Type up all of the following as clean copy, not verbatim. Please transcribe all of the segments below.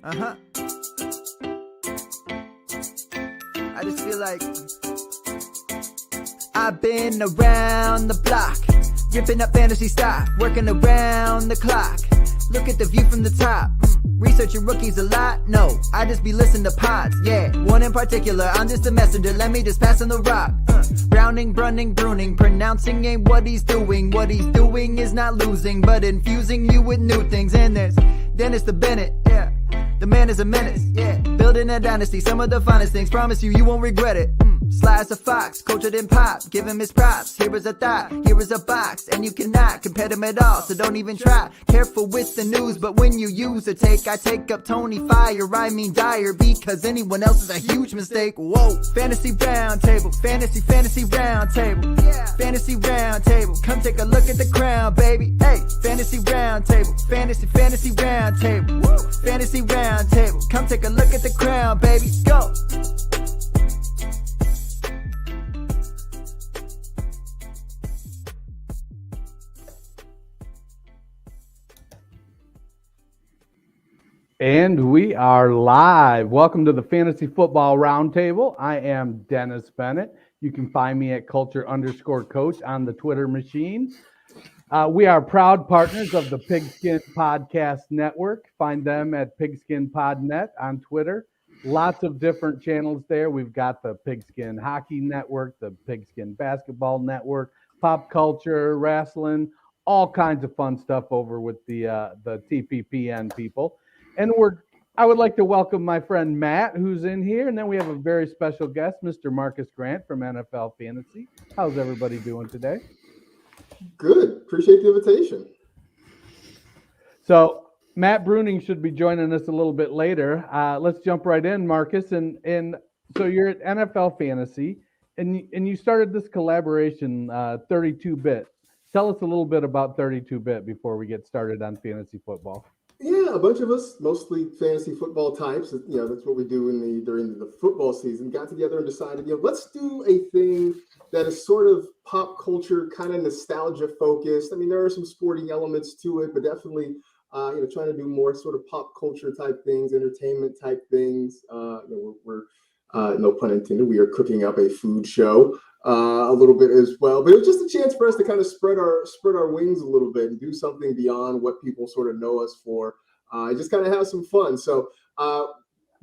I just feel like I've been around the block, ripping up fantasy stock, working around the clock. Look at the view from the top. Researching rookies a lot? No, I just be listening to pods, yeah. One in particular, I'm just a messenger, let me just pass on the rock. Browning, brunning, pruning, pronouncing ain't what he's doing. What he's doing is not losing, but infusing you with new things. And there's Dennis the Bennett, yeah. The man is a menace, yeah. Building a dynasty, some of the finest things. Promise you, you won't regret it. Sly as a fox, cultured in pop. Give him his props. Here is a thought, here is a box. And you cannot compare them at all, so don't even try. Careful with the news, but when you use a take, I take up Tony Fire. I mean Dyer, because anyone else is a huge mistake. Whoa, fantasy round table, fantasy round table. Yeah. Fantasy round table, come take a look at the crown, baby. Hey, fantasy round table, fantasy round table. Woo. Fantasy round table, come take a look at the crown, baby. Go. And we are live. Welcome to the Fantasy Football Roundtable. I am Dennis Bennett. You can find me at culture_coach on the Twitter machine. We are proud partners of the Pigskin Podcast Network. Find them at pigskinpodnet on Twitter. Lots of different channels there. We've got the Pigskin Hockey Network, the Pigskin Basketball Network, pop culture, wrestling, all kinds of fun stuff over with the TPPN people. And I would like to welcome my friend Matt, who's in here. And then we have a very special guest, Mr. Marcas Grant from NFL Fantasy. How's everybody doing today? Good. Appreciate the invitation. So Matt Bruning should be joining us a little bit later. Let's jump right in, Marcus. And so you're at NFL Fantasy, and you started this collaboration, 32-bit. Tell us a little bit about 32-bit before we get started on fantasy football. Yeah, a bunch of us, mostly fantasy football types. That's what we do during the football season. Got together and decided, let's do a thing that is sort of pop culture, kind of nostalgia focused. I mean, there are some sporting elements to it, but definitely, trying to do more sort of pop culture type things, entertainment type things. We're no pun intended, we are cooking up a food show a little bit as well. But it was just a chance for us to kind of spread our wings a little bit and do something beyond what people sort of know us for. Just kind of have some fun. So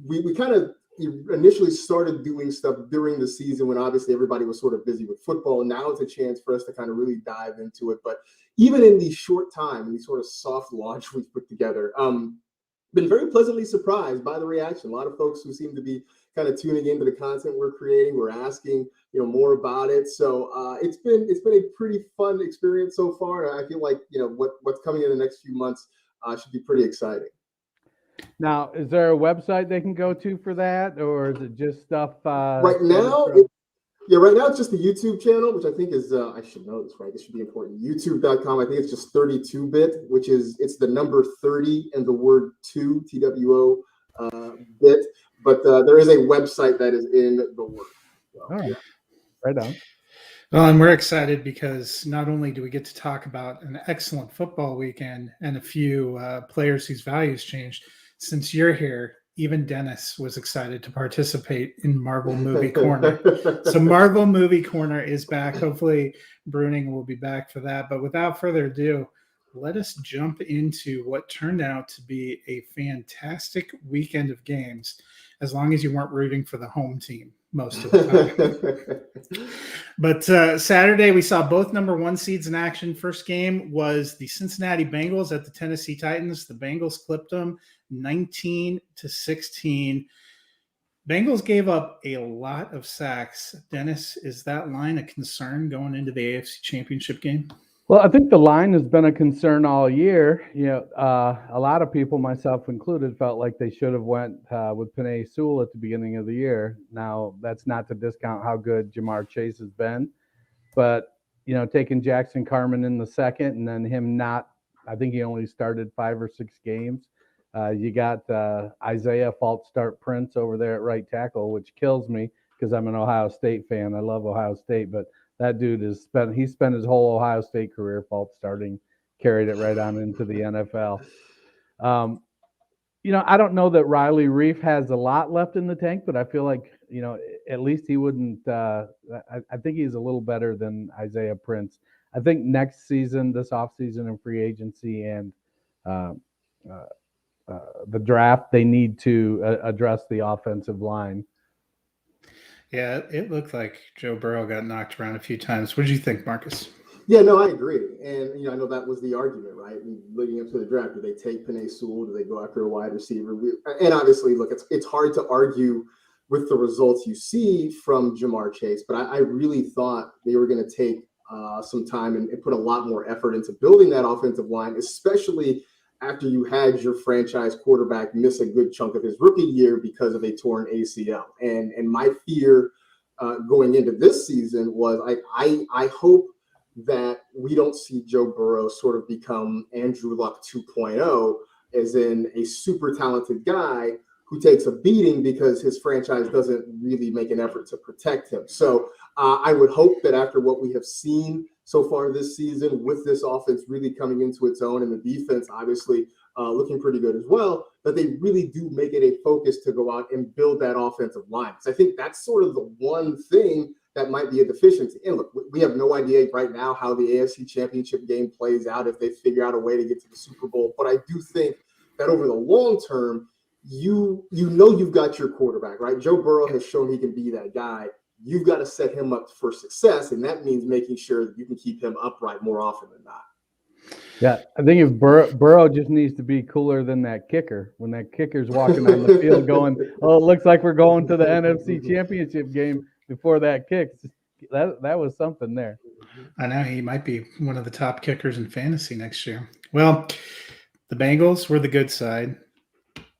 we kind of initially started doing stuff during the season when obviously everybody was sort of busy with football. And now it's a chance for us to kind of really dive into it. But even in the short time, the sort of soft launch we've put together, been very pleasantly surprised by the reaction. A lot of folks who seem to be kind of tuning into the content we're creating. We're asking, more about it. So it's been a pretty fun experience so far. And I feel like, what's coming in the next few months should be pretty exciting. Now, is there a website they can go to for that, or is it just stuff? Right now, it's just the YouTube channel, which I think is, I should know this, right? This should be important. YouTube.com. I think it's just 32-bit, which is, it's the number 30 and the word 2, TWO bit. But there is a website that is in the works. So, all right. Right on. Well, and we're excited because not only do we get to talk about an excellent football weekend and a few players whose values changed, since you're here, even Dennis was excited to participate in Marvel Movie Corner. So Marvel Movie Corner is back. Hopefully Bruning will be back for that. But without further ado, let us jump into what turned out to be a fantastic weekend of games, as long as you weren't rooting for the home team most of the time. But Saturday, we saw both number 1 seeds in action. First game was the Cincinnati Bengals at the Tennessee Titans. The Bengals clipped them 19-16. Bengals gave up a lot of sacks. Dennis, is that line a concern going into the AFC Championship game? Well, I think the line has been a concern all year. A lot of people, myself included, felt like they should have went with Penei Sewell at the beginning of the year. Now, that's not to discount how good Jamar Chase has been, but taking Jackson Carman in the second and then him not, I think he only started 5 or 6 games. You got Isaiah false start Prince over there at right tackle, which kills me because I'm an Ohio State fan. I love Ohio State, but that dude he spent his whole Ohio State career false starting, carried it right on into the NFL. I don't know that Riley Reef has a lot left in the tank, but I feel like, at least he wouldn't. I think he's a little better than Isaiah Prince. I think next season, this offseason in free agency and the draft, they need to address the offensive line. Yeah, it looked like Joe Burrow got knocked around a few times. What did you think, Marcus? Yeah, no, I agree. And, I know that was the argument, right? Leading up to the draft, do they take Penei Sewell? Do they go after a wide receiver? And obviously, look, it's hard to argue with the results you see from Jamar Chase, but I really thought they were going to take some time and put a lot more effort into building that offensive line, especially after you had your franchise quarterback miss a good chunk of his rookie year because of a torn ACL. And my fear going into this season was I hope that we don't see Joe Burrow sort of become Andrew Luck 2.0, as in a super talented guy who takes a beating because his franchise doesn't really make an effort to protect him. So I would hope that after what we have seen so far this season, with this offense really coming into its own and the defense obviously looking pretty good as well, that they really do make it a focus to go out and build that offensive line. Because I think that's sort of the one thing that might be a deficiency. And look, we have no idea right now how the AFC Championship game plays out if they figure out a way to get to the Super Bowl. But I do think that over the long term, you've got your quarterback, right? Joe Burrow has shown he can be that guy. You've got to set him up for success, and that means making sure that you can keep him upright more often than not. Yeah, I think if Burrow just needs to be cooler than that kicker. When that kicker's walking on the field going, oh, it looks like we're going to the NFC Championship game before that kicks. That was something there. I know he might be one of the top kickers in fantasy next year. Well, the Bengals were the good side.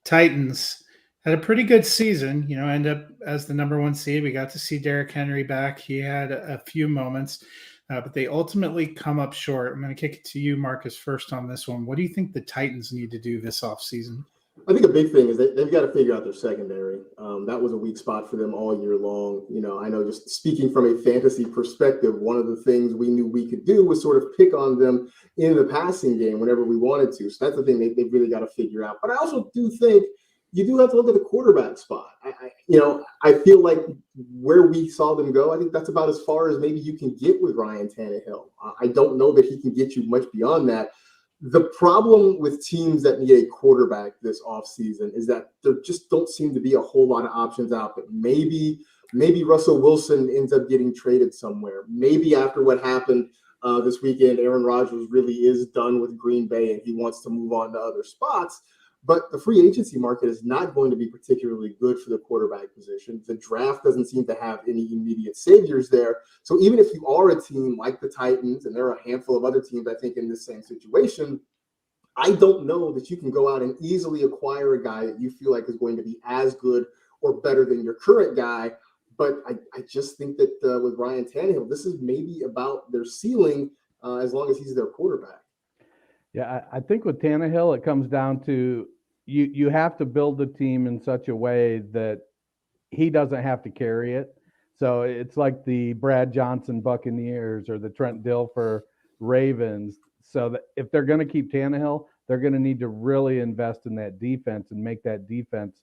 Titans had a pretty good season, end up as the number 1 seed. We got to see Derrick Henry back. He had a few moments, but they ultimately come up short. I'm going to kick it to you, Marcus, first on this one. What do you think the Titans need to do this offseason? I think a big thing is they've got to figure out their secondary. That was a weak spot for them all year long. I know, just speaking from a fantasy perspective, one of the things we knew we could do was sort of pick on them in the passing game whenever we wanted to. So that's the thing they've really got to figure out. But I also do think you do have to look at the quarterback spot. I feel like where we saw them go, I think that's about as far as maybe you can get with Ryan Tannehill. I don't know that he can get you much beyond that. The problem with teams that need a quarterback this offseason is that there just don't seem to be a whole lot of options out there. Maybe Russell Wilson ends up getting traded somewhere. Maybe after what happened this weekend, Aaron Rodgers really is done with Green Bay and he wants to move on to other spots. But the free agency market is not going to be particularly good for the quarterback position. The draft doesn't seem to have any immediate saviors there. So even if you are a team like the Titans, and there are a handful of other teams, I think, in this same situation, I don't know that you can go out and easily acquire a guy that you feel like is going to be as good or better than your current guy. But I just think that with Ryan Tannehill, this is maybe about their ceiling as long as he's their quarterback. Yeah, I think with Tannehill, it comes down to you have to build the team in such a way that he doesn't have to carry it. So it's like the Brad Johnson Buccaneers or the Trent Dilfer Ravens. So that if they're going to keep Tannehill, they're going to need to really invest in that defense and make that defense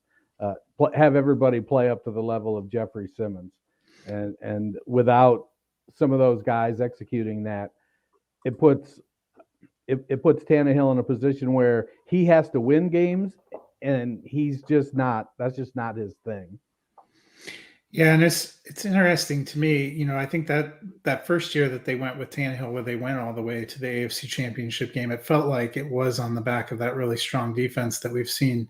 have everybody play up to the level of Jeffrey Simmons. And without some of those guys executing that, it puts Tannehill in a position where he has to win games, and that's just not his thing. Yeah, and it's interesting to me. I think that first year that they went with Tannehill, where they went all the way to the AFC Championship game, it felt like it was on the back of that really strong defense that we've seen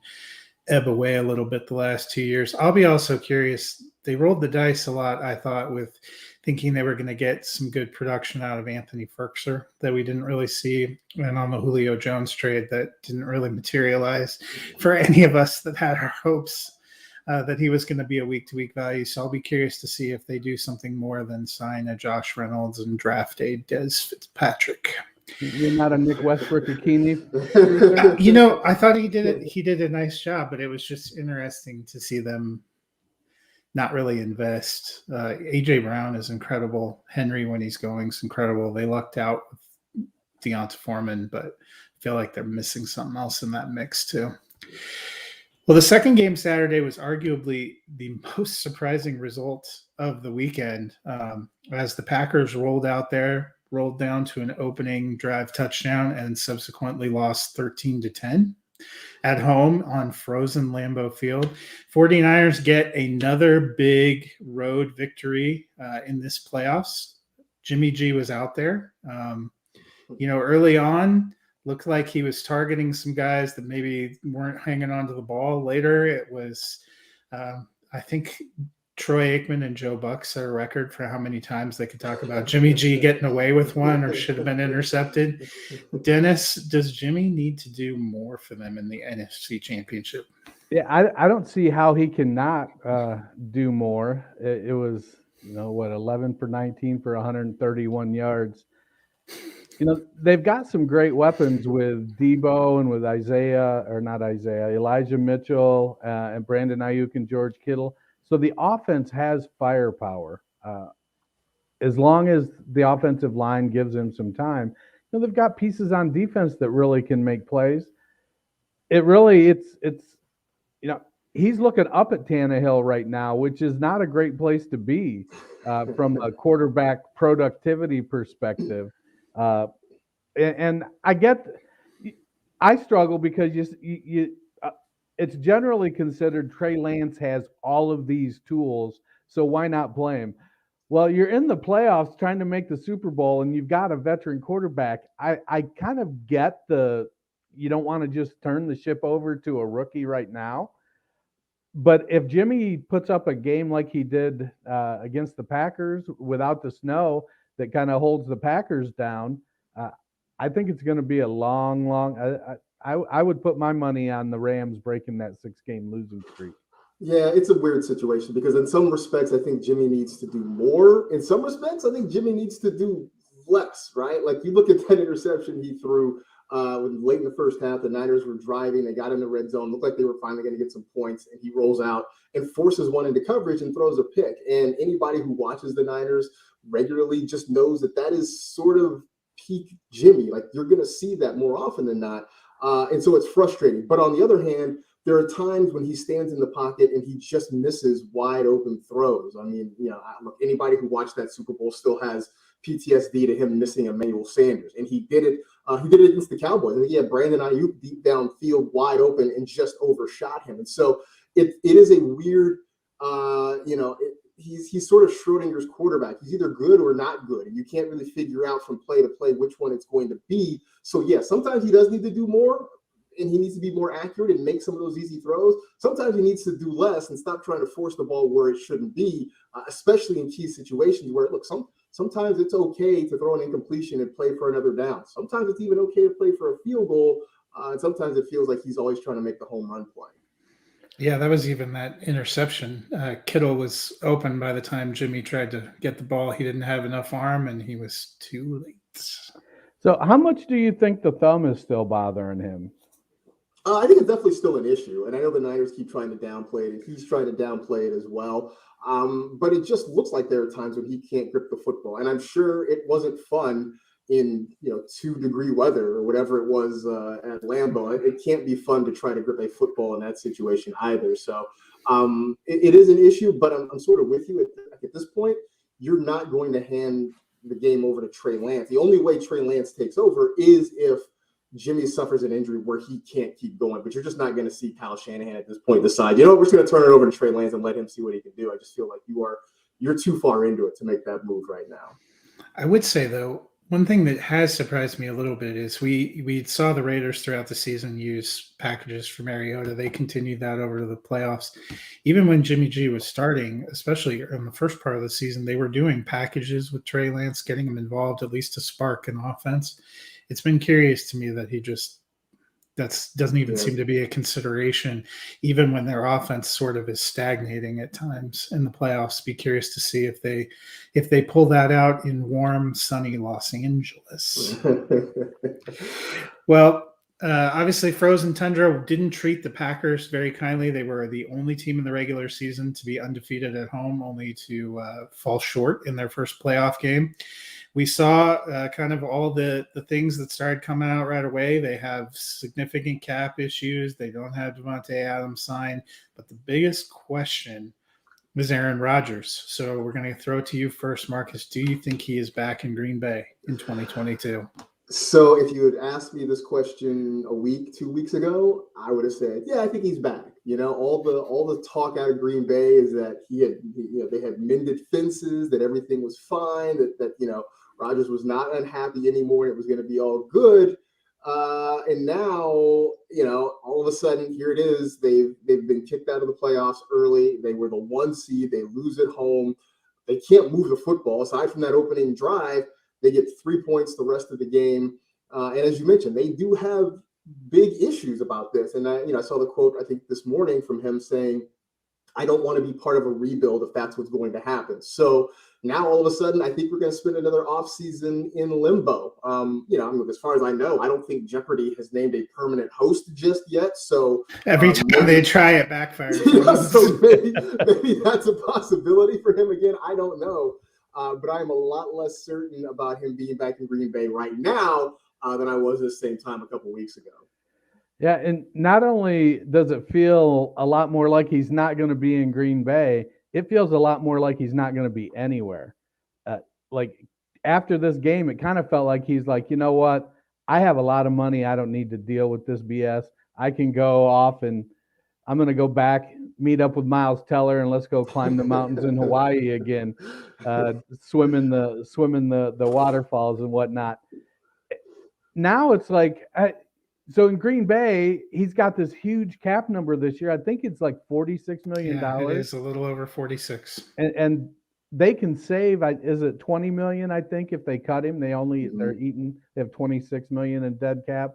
ebb away a little bit the last 2 years. I'll be also curious. They rolled the dice a lot, I thought, with thinking they were going to get some good production out of Anthony Ferkser that we didn't really see, and on the Julio Jones trade that didn't really materialize for any of us that had our hopes that he was going to be a week-to-week value. So I'll be curious to see if they do something more than sign a Josh Reynolds and draft a Dez Fitzpatrick. You're not a Nick Westbrook-Ikini? I thought he did a nice job, but it was just interesting to see them not really invest. A.J. Brown is incredible. Henry, when he's going, is incredible. They lucked out with Deonta Foreman, but I feel like they're missing something else in that mix too. Well, the second game Saturday was arguably the most surprising result of the weekend, as the Packers rolled down to an opening drive touchdown and subsequently lost 13-10 at home on frozen Lambeau Field. 49ers get another big road victory in this playoffs. Jimmy G was out there. Early on, looked like he was targeting some guys that maybe weren't hanging on to the ball. Later, it was, I think, Troy Aikman and Joe Buck set a record for how many times they could talk about Jimmy G getting away with one or should have been intercepted. Dennis, does Jimmy need to do more for them in the NFC Championship? Yeah, I don't see how he cannot do more. It was, 11 for 19 for 131 yards. They've got some great weapons with Debo and with Elijah Mitchell and Brandon Ayuk and George Kittle. So the offense has firepower. As long as the offensive line gives him some time, they've got pieces on defense that really can make plays. He's looking up at Tannehill right now, which is not a great place to be from a quarterback productivity perspective. And I struggle because it's generally considered Trey Lance has all of these tools, so why not play him? Well, you're in the playoffs trying to make the Super Bowl, and you've got a veteran quarterback. I kind of get you don't want to just turn the ship over to a rookie right now. But if Jimmy puts up a game like he did against the Packers without the snow that kind of holds the Packers down, I think it's going to be a long. I would put my money on the Rams breaking that 6-game losing streak. Yeah, it's a weird situation because in some respects, I think Jimmy needs to do more. In some respects, I think Jimmy needs to do less, right? Like you look at that interception he threw late in the first half, the Niners were driving, they got in the red zone, looked like they were finally going to get some points, and he rolls out and forces one into coverage and throws a pick. And anybody who watches the Niners regularly just knows that is sort of peak Jimmy. Like you're going to see that more often than not. And so it's frustrating. But on the other hand, there are times when he stands in the pocket and he just misses wide open throws. I mean, look, anybody who watched that Super Bowl still has PTSD to him missing Emmanuel Sanders. And he did it. He did it against the Cowboys. I think he had Brandon Ayuk deep downfield wide open and just overshot him. And so it is a weird, he's sort of Schrodinger's quarterback. He's either good or not good. And you can't really figure out from play to play which one it's going to be. So, yeah, sometimes he does need to do more. And he needs to be more accurate and make some of those easy throws. Sometimes he needs to do less and stop trying to force the ball where it shouldn't be, especially in key situations where, look, sometimes it's okay to throw an incompletion and play for another down. Sometimes it's even okay to play for a field goal. And sometimes it feels like he's always trying to make the home run play. Yeah, that was even that interception. Kittle was open by the time Jimmy tried to get the ball. He didn't have enough arm, and he was too late. So how much do you think the thumb is still bothering him? I think it's definitely still an issue, and I know the Niners keep trying to downplay it, and he's trying to downplay it as well. But it just looks like there are times when he can't grip the football, and I'm sure it wasn't fun in 2-degree weather or whatever it was at Lambeau. It can't be fun to try to grip a football in that situation either. So it is an issue, but I'm sort of with you at this point. You're not going to hand the game over to Trey Lance. The only way Trey Lance takes over is if Jimmy suffers an injury where he can't keep going, but you're just not going to see Kyle Shanahan at this point decide, we're just going to turn it over to Trey Lance and let him see what he can do. I just feel like you're too far into it to make that move right now. I would say, though, one thing that has surprised me a little bit is we saw the Raiders throughout the season use packages for Mariota. They continued that over to the playoffs. Even when Jimmy G was starting, especially in the first part of the season, they were doing packages with Trey Lance, getting him involved at least to spark an offense. It's been curious to me that he just doesn't even seem to be a consideration, even when their offense sort of is stagnating at times in the playoffs. Be curious to see if they pull that out in warm, sunny Los Angeles. Well, obviously, Frozen Tundra didn't treat the Packers very kindly. They were the only team in the regular season to be undefeated at home, only to fall short in their first playoff game. we saw kind of all the things that started coming out right away. They have significant cap issues. They don't have Davante Adams signed. But the biggest question was Aaron Rodgers. So we're going to throw it to you first, Marcus. Do you think he is back in Green Bay in 2022? So if you had asked me this question a week, 2 weeks ago, I would have said, yeah, I think he's back. All the talk out of Green Bay is that they had mended fences, that everything was fine, that Rodgers was not unhappy anymore. It was going to be all good. And now, all of a sudden, here it is. They've been kicked out of the playoffs early. They were the 1 seed. They lose at home. They can't move the football. Aside from that opening drive, they get 3 points the rest of the game. And as you mentioned, they do have big issues about this. And I saw the quote, I think this morning, from him saying, I don't want to be part of a rebuild if that's what's going to happen. So now all of a sudden, I think we're going to spend another offseason in limbo. As far as I know, I don't think Jeopardy has named a permanent host just yet. So every time they try it, backfires. So maybe that's a possibility for him again. I don't know. But I'm a lot less certain about him being back in Green Bay right now than I was at the same time a couple weeks ago. Yeah, and not only does it feel a lot more like he's not going to be in Green Bay, it feels a lot more like he's not going to be anywhere. Like after this game, it kind of felt like he's like, you know what? I have a lot of money. I don't need to deal with this BS. I can go off and I'm going to go back, meet up with Miles Teller, and let's go climb the mountains in Hawaii again, swim in the waterfalls and whatnot. Now it's like, so in Green Bay, he's got this huge cap number this year. I think it's like $46 million. Yeah, it is a little over 46. And they can save, is it $20 million? I think if they cut him, they have $26 million in dead cap.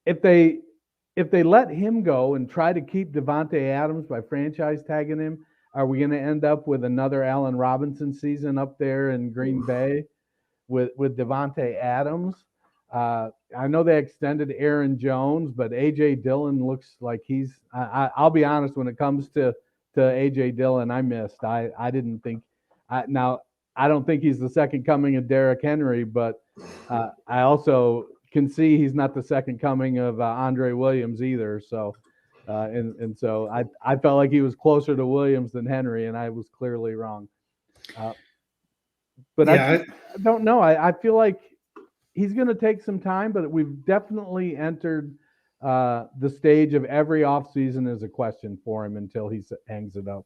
If they let him go and try to keep Davante Adams by franchise tagging him, are we going to end up with another Allen Robinson season up there in Green Bay with Davante Adams? I know they extended Aaron Jones, but A.J. Dillon looks like I'll be honest, when it comes to A.J. Dillon, I missed. I didn't think – now, I don't think he's the second coming of Derrick Henry, but I also can see he's not the second coming of Andre Williams either. So, and so I felt like he was closer to Williams than Henry, and I was clearly wrong. But yeah, I don't know. I feel like he's going to take some time, but we've definitely entered the stage of every offseason is a question for him until he hangs it up.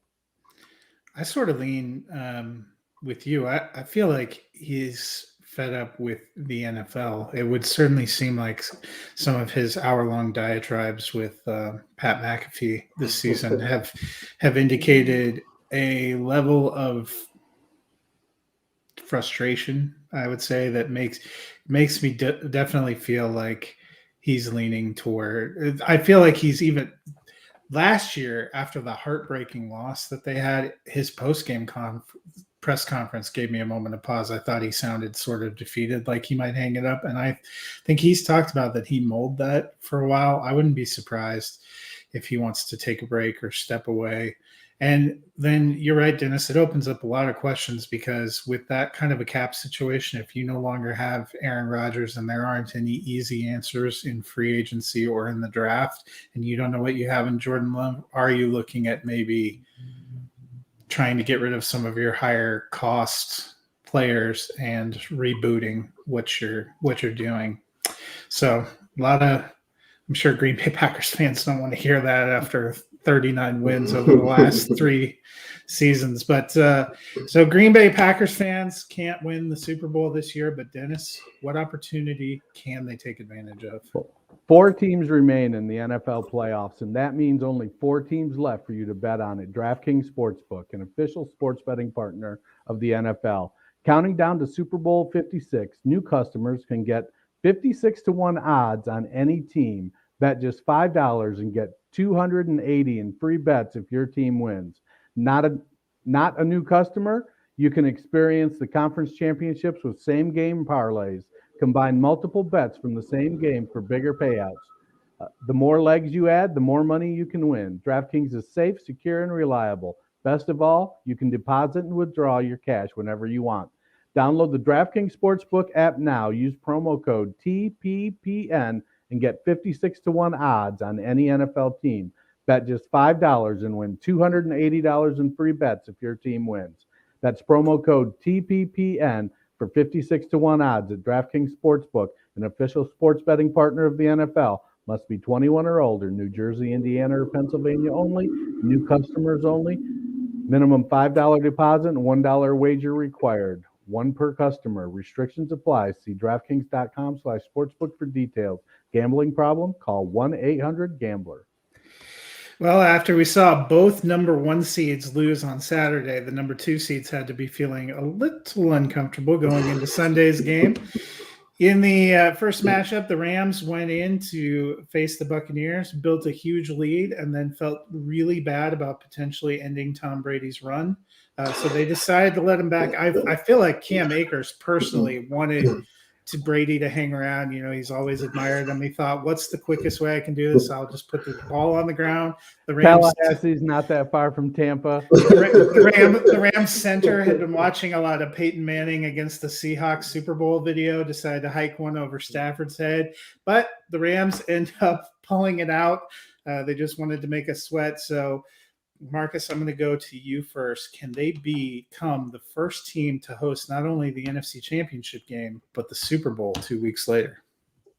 I sort of lean with you. I feel like he's fed up with the NFL. It would certainly seem like some of his hour-long diatribes with Pat McAfee this season have indicated a level of frustration, I would say, that makes me definitely feel like he's leaning toward. I feel like he's even last year, after the heartbreaking loss that they had, his post-game press conference gave me a moment of pause. I thought he sounded sort of defeated, like he might hang it up. And I think he's talked about that he mulled that for a while. I wouldn't be surprised if he wants to take a break or step away. And then you're right, Dennis, it opens up a lot of questions, because with that kind of a cap situation, if you no longer have Aaron Rodgers and there aren't any easy answers in free agency or in the draft, and you don't know what you have in Jordan Love, are you looking at maybe trying to get rid of some of your higher cost players and rebooting what you're doing? So I'm sure Green Bay Packers fans don't want to hear that after 39 wins over the last 3 seasons. But so Green Bay Packers fans can't win the Super Bowl this year. But Dennis, what opportunity can they take advantage of? 4 teams remain in the NFL playoffs, and that means only 4 teams left for you to bet on it. DraftKings Sportsbook, an official sports betting partner of the NFL. Counting down to Super Bowl 56, new customers can get 56-1 odds on any team. Bet just $5 and get $280 in free bets if your team wins. Not a new customer? You can experience the conference championships with same game parlays. Combine multiple bets from the same game for bigger payouts. The more legs you add, the more money you can win. DraftKings is safe, secure, and reliable. Best of all, you can deposit and withdraw your cash whenever you want. Download the DraftKings Sportsbook app now. Use promo code TPPN and get 56-1 odds on any NFL team. Bet just $5 and win $280 in free bets if your team wins. That's promo code TPPN for 56-1 odds at DraftKings Sportsbook, an official sports betting partner of the NFL. Must be 21 or older. New Jersey, Indiana, or Pennsylvania only. New customers only. Minimum $5 deposit and $1 wager required. One per customer. Restrictions apply. See DraftKings.com/sportsbook for details. Gambling problem? Call 1-800-GAMBLER. Well, after we saw both number 1 seeds lose on Saturday, the number 2 seeds had to be feeling a little uncomfortable going into Sunday's game. In the first matchup, the Rams went in to face the Buccaneers, built a huge lead, and then felt really bad about potentially ending Tom Brady's run. So they decided to let him back. I feel like Cam Akers personally wanted to Brady to hang around. You know, he's always admired him. He thought, what's the quickest way I can do this? I'll just put the ball on the ground. The Rams, Tallahassee's not that far from Tampa. The Rams center had been watching a lot of Peyton Manning against the Seahawks Super Bowl video, decided to hike one over Stafford's head. But the Rams end up pulling it out. They just wanted to make us sweat. So, Marcus, I'm going to go to you first. Can they become the first team to host not only the NFC Championship game, but the Super Bowl 2 weeks later?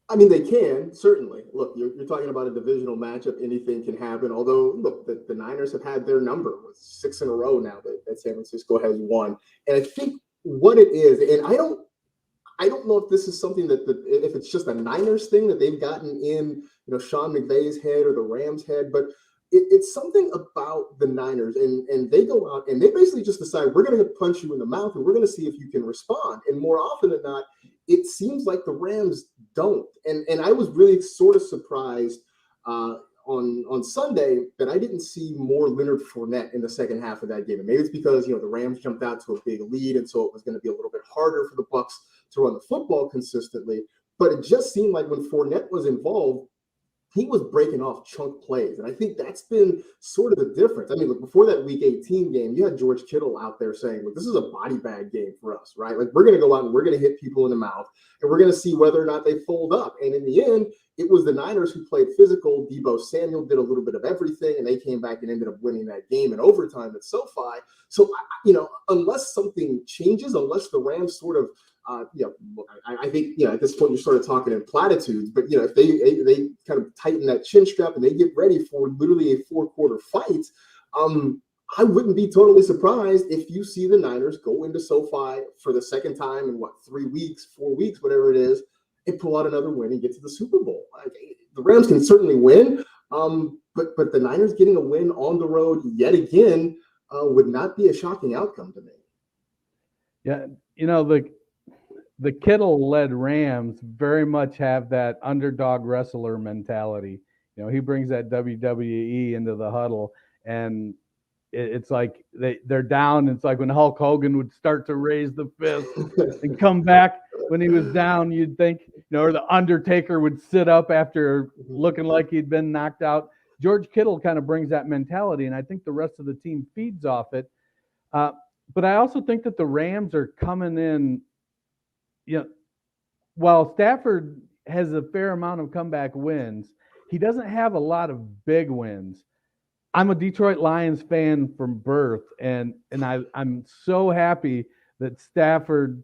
I mean, they can, certainly. Look, you're talking about a divisional matchup. Anything can happen. Although, look, the Niners have had their number with 6 in a row now that San Francisco has won. And I think what it is, and I don't know if this is something if it's just a Niners thing that they've gotten in, Sean McVay's head or the Rams' head, but it's something about the Niners, and they go out and they basically just decide, we're going to punch you in the mouth and we're going to see if you can respond. And more often than not, it seems like the Rams don't. And I was really sort of surprised on Sunday that I didn't see more Leonard Fournette in the second half of that game. And maybe it's because, the Rams jumped out to a big lead, and so it was going to be a little bit harder for the Bucs to run the football consistently. But it just seemed like when Fournette was involved, he was breaking off chunk plays. And I think that's been sort of the difference. I mean, look, before that Week 18 game, you had George Kittle out there saying, look, this is a body bag game for us, right? Like, we're going to go out and we're going to hit people in the mouth, and we're going to see whether or not they fold up. And in the end, it was the Niners who played physical. Deebo Samuel did a little bit of everything, and they came back and ended up winning that game in overtime at SoFi. So, unless something changes, unless the Rams sort of I think, at this point you're sort of talking in platitudes, but, if they kind of tighten that chin strap and they get ready for literally a 4-quarter fight, I wouldn't be totally surprised if you see the Niners go into SoFi for the second time in 3 weeks, 4 weeks, whatever it is, and pull out another win and get to the Super Bowl. The Rams can certainly win, but the Niners getting a win on the road yet again would not be a shocking outcome to me. Yeah, the Kittle-led Rams very much have that underdog wrestler mentality. He brings that WWE into the huddle, and it's like they're down. It's like when Hulk Hogan would start to raise the fist and come back when he was down, you'd think, or the Undertaker would sit up after looking like he'd been knocked out. George Kittle kind of brings that mentality, and I think the rest of the team feeds off it. But I also think that the Rams are coming in, while Stafford has a fair amount of comeback wins, he doesn't have a lot of big wins. I'm a Detroit Lions fan from birth, and I'm so happy that Stafford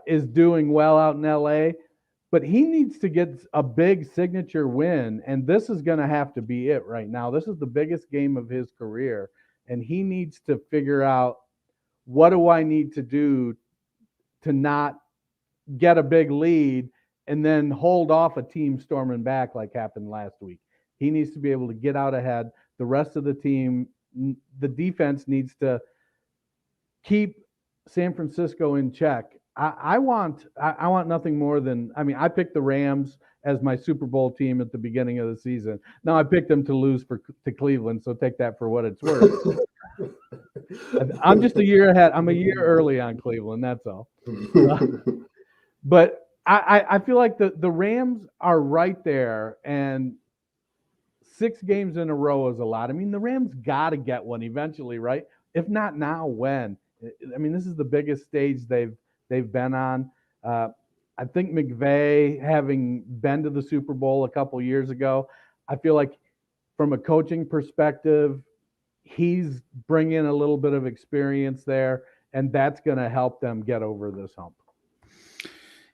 is doing well out in LA, but he needs to get a big signature win, and this is going to have to be it right now. This is the biggest game of his career, and he needs to figure out, what do I need to do to not get a big lead and then hold off a team storming back like happened last week. He needs to be able to get out ahead. The rest of the team, the defense needs to keep San Francisco in check. I want nothing more than, I picked the Rams as my Super Bowl team at the beginning of the season. Now I picked them to lose to Cleveland, so take that for what it's worth. I'm just a year ahead. I'm a year early on Cleveland, that's all. But I feel like the Rams are right there, and 6 games in a row is a lot. The Rams got to get one eventually, right? If not now, when? This is the biggest stage they've they've been on. I think McVay, having been to the Super Bowl a couple years ago, I feel like from a coaching perspective, he's bringing a little bit of experience there, and that's going to help them get over this hump.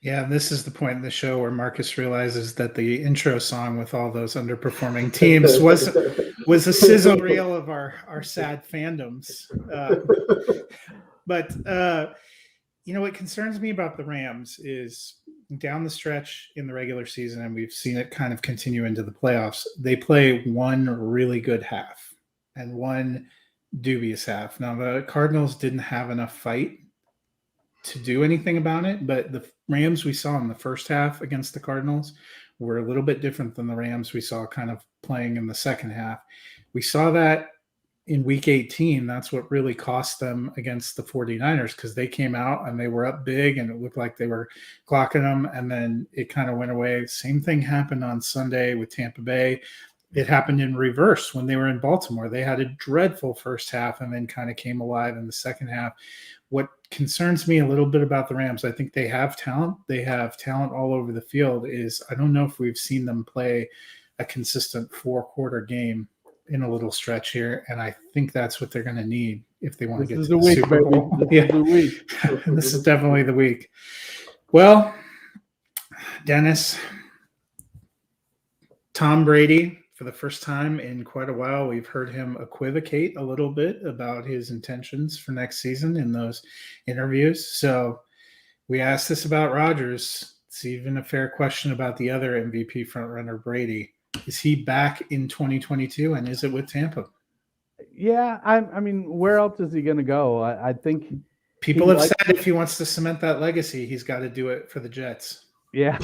Yeah, this is the point in the show where Marcus realizes that the intro song with all those underperforming teams was a sizzle reel of our sad fandoms. But what concerns me about the Rams is down the stretch in the regular season, and we've seen it kind of continue into the playoffs, they play one really good half and one dubious half. Now, the Cardinals didn't have enough fight to do anything about it, but the Rams we saw in the first half against the Cardinals were a little bit different than the Rams we saw kind of playing in the second half. We saw that in week 18. That's what really cost them against the 49ers, because they came out and they were up big and it looked like they were clocking them, and then it kind of went away. Same thing happened on Sunday with Tampa Bay. It happened in reverse when they were in Baltimore. They had a dreadful first half and then kind of came alive in the second half. What concerns me a little bit about the Rams, I think they have talent. They have talent all over the field. I don't know if we've seen them play a consistent 4-quarter game in a little stretch here, and I think that's what they're going to need if they want to get to the Super Bowl. This is definitely the week. Well, Dennis, Tom Brady, for the first time in quite a while, we've heard him equivocate a little bit about his intentions for next season in those interviews. So we asked this about Rodgers. It's even a fair question about the other MVP frontrunner, Brady. Is he back in 2022, and is it with Tampa? Yeah, I mean, where else is he going to go? I think people have said if he wants to cement that legacy, he's got to do it for the Jets. Yeah.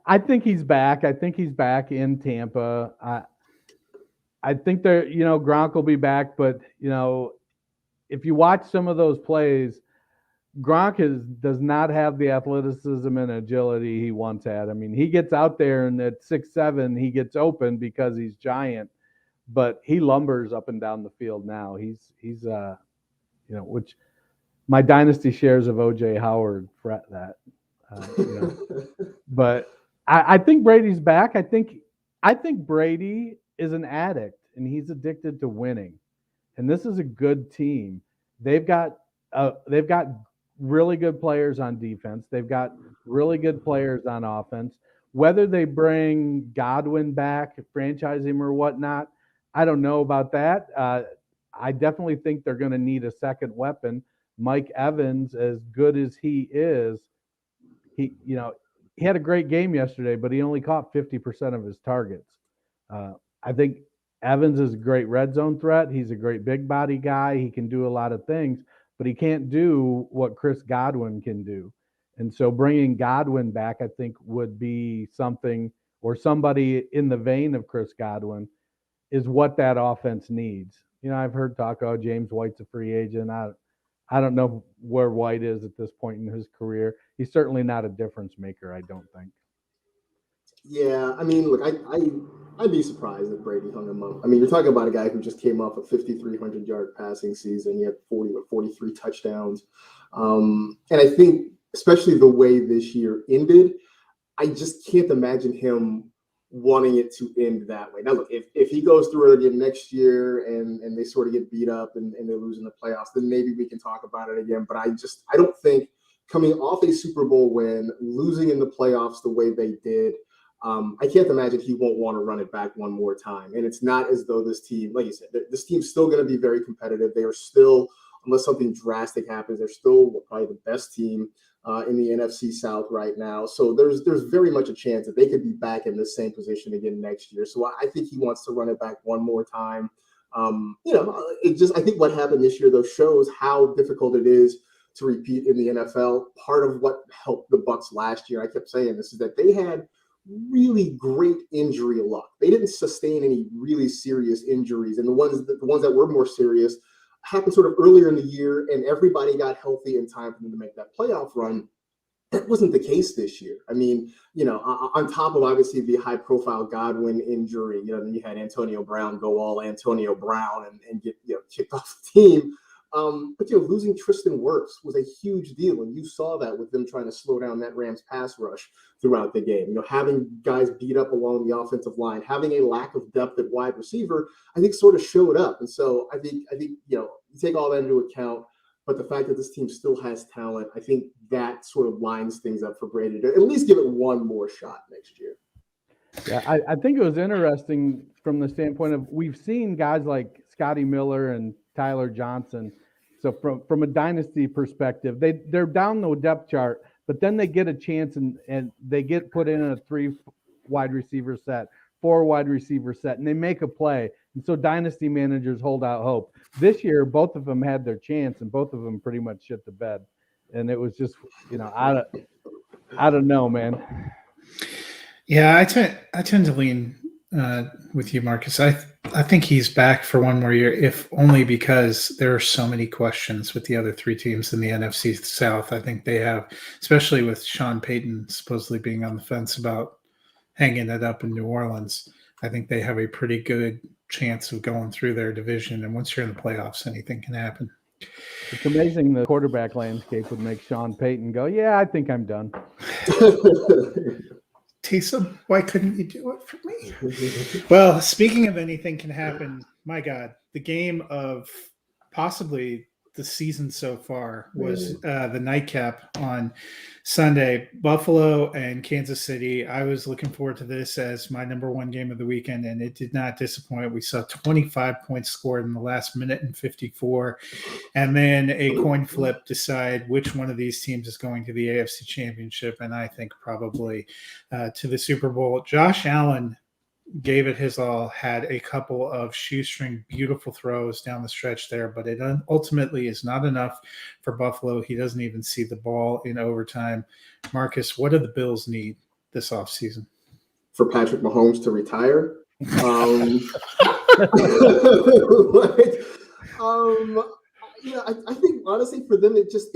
I think he's back. I think he's back in Tampa. I think Gronk will be back, but if you watch some of those plays, Gronk does not have the athleticism and agility he once had. I mean, he gets out there and at 6'7", he gets open because he's giant, but he lumbers up and down the field now. He's which my dynasty shares of OJ Howard fret that. But I think Brady's back. I think Brady is an addict and he's addicted to winning. And this is a good team. They've got really good players on defense. They've got really good players on offense. Whether they bring Godwin back, franchise him or whatnot, I don't know about that. I definitely think they're going to need a second weapon. Mike Evans, as good as he is, he had a great game yesterday, but he only caught 50% of his targets. I think Evans is a great red zone threat. He's a great big body guy. He can do a lot of things, but he can't do what Chris Godwin can do. And so bringing Godwin back, I think, would be something, or somebody in the vein of Chris Godwin, is what that offense needs. I've heard talk, James White's a free agent. I don't know where White is at this point in his career. He's certainly not a difference maker, I don't think. Yeah, I mean, look, I'd be surprised if Brady hung him up. I mean, you're talking about a guy who just came off a 5,300-yard passing season. He had 43 touchdowns. And I think, especially the way this year ended, I just can't imagine him wanting it to end that way. Now, look, if he goes through it again next year and they sort of get beat up and they lose in the playoffs, then maybe we can talk about it again. But I don't think coming off a Super Bowl win, losing in the playoffs the way they did, I can't imagine he won't want to run it back one more time. And it's not as though this team, like you said, this team's still going to be very competitive. They are still, unless something drastic happens, they're still probably the best team in the NFC South right now. So there's very much a chance that they could be back in the same position again next year. So I think he wants to run it back one more time. I think what happened this year, though, shows how difficult it is to repeat in the NFL. Part of what helped the Bucs last year, I kept saying this, is that they had really great injury luck. They didn't sustain any really serious injuries, and the ones that were more serious happened sort of earlier in the year, and everybody got healthy in time for them to make that playoff run. That wasn't the case this year. I mean, on top of obviously the high-profile Godwin injury, then you had Antonio Brown go all Antonio Brown and get kicked off the team. But losing Tristan Wirfs was a huge deal, and you saw that with them trying to slow down that Rams pass rush throughout the game. Having guys beat up along the offensive line, having a lack of depth at wide receiver, I think sort of showed up. And so I think you take all that into account. But the fact that this team still has talent, I think that sort of lines things up for Brady to at least give it one more shot next year. Yeah, I think it was interesting from the standpoint of we've seen guys like Scotty Miller and Tyler Johnson. So from a dynasty perspective, they're down the depth chart, but then they get a chance and they get put in a 3 wide receiver set, 4 wide receiver set, and they make a play. And so dynasty managers hold out hope. This year, both of them had their chance, and both of them pretty much shit the bed. And it was just, I don't know, man. Yeah, I tend to lean with you, Marcus. I think he's back for one more year, if only because there are so many questions with the other 3 teams in the NFC South. I think they have, especially with Sean Payton supposedly being on the fence about hanging it up in New Orleans. I think they have a pretty good chance of going through their division. And once you're in the playoffs, anything can happen. It's amazing the quarterback landscape would make Sean Payton go, yeah, I think I'm done. Taysom, why couldn't you do it for me? Well, speaking of anything can happen, my God, the game of possibly the season so far was the nightcap on Sunday, Buffalo and Kansas City. I was looking forward to this as my number 1 game of the weekend, and it did not disappoint. We saw 25 points scored in the last minute and 54, and then a coin flip decide which one of these teams is going to the AFC Championship, and I think probably to the Super Bowl. Josh Allen gave it his all, had a couple of shoestring beautiful throws down the stretch there, but it ultimately is not enough for Buffalo. He doesn't even see the ball in overtime. Marcus, what do the Bills need this offseason? For Patrick Mahomes to retire? I think honestly for them it was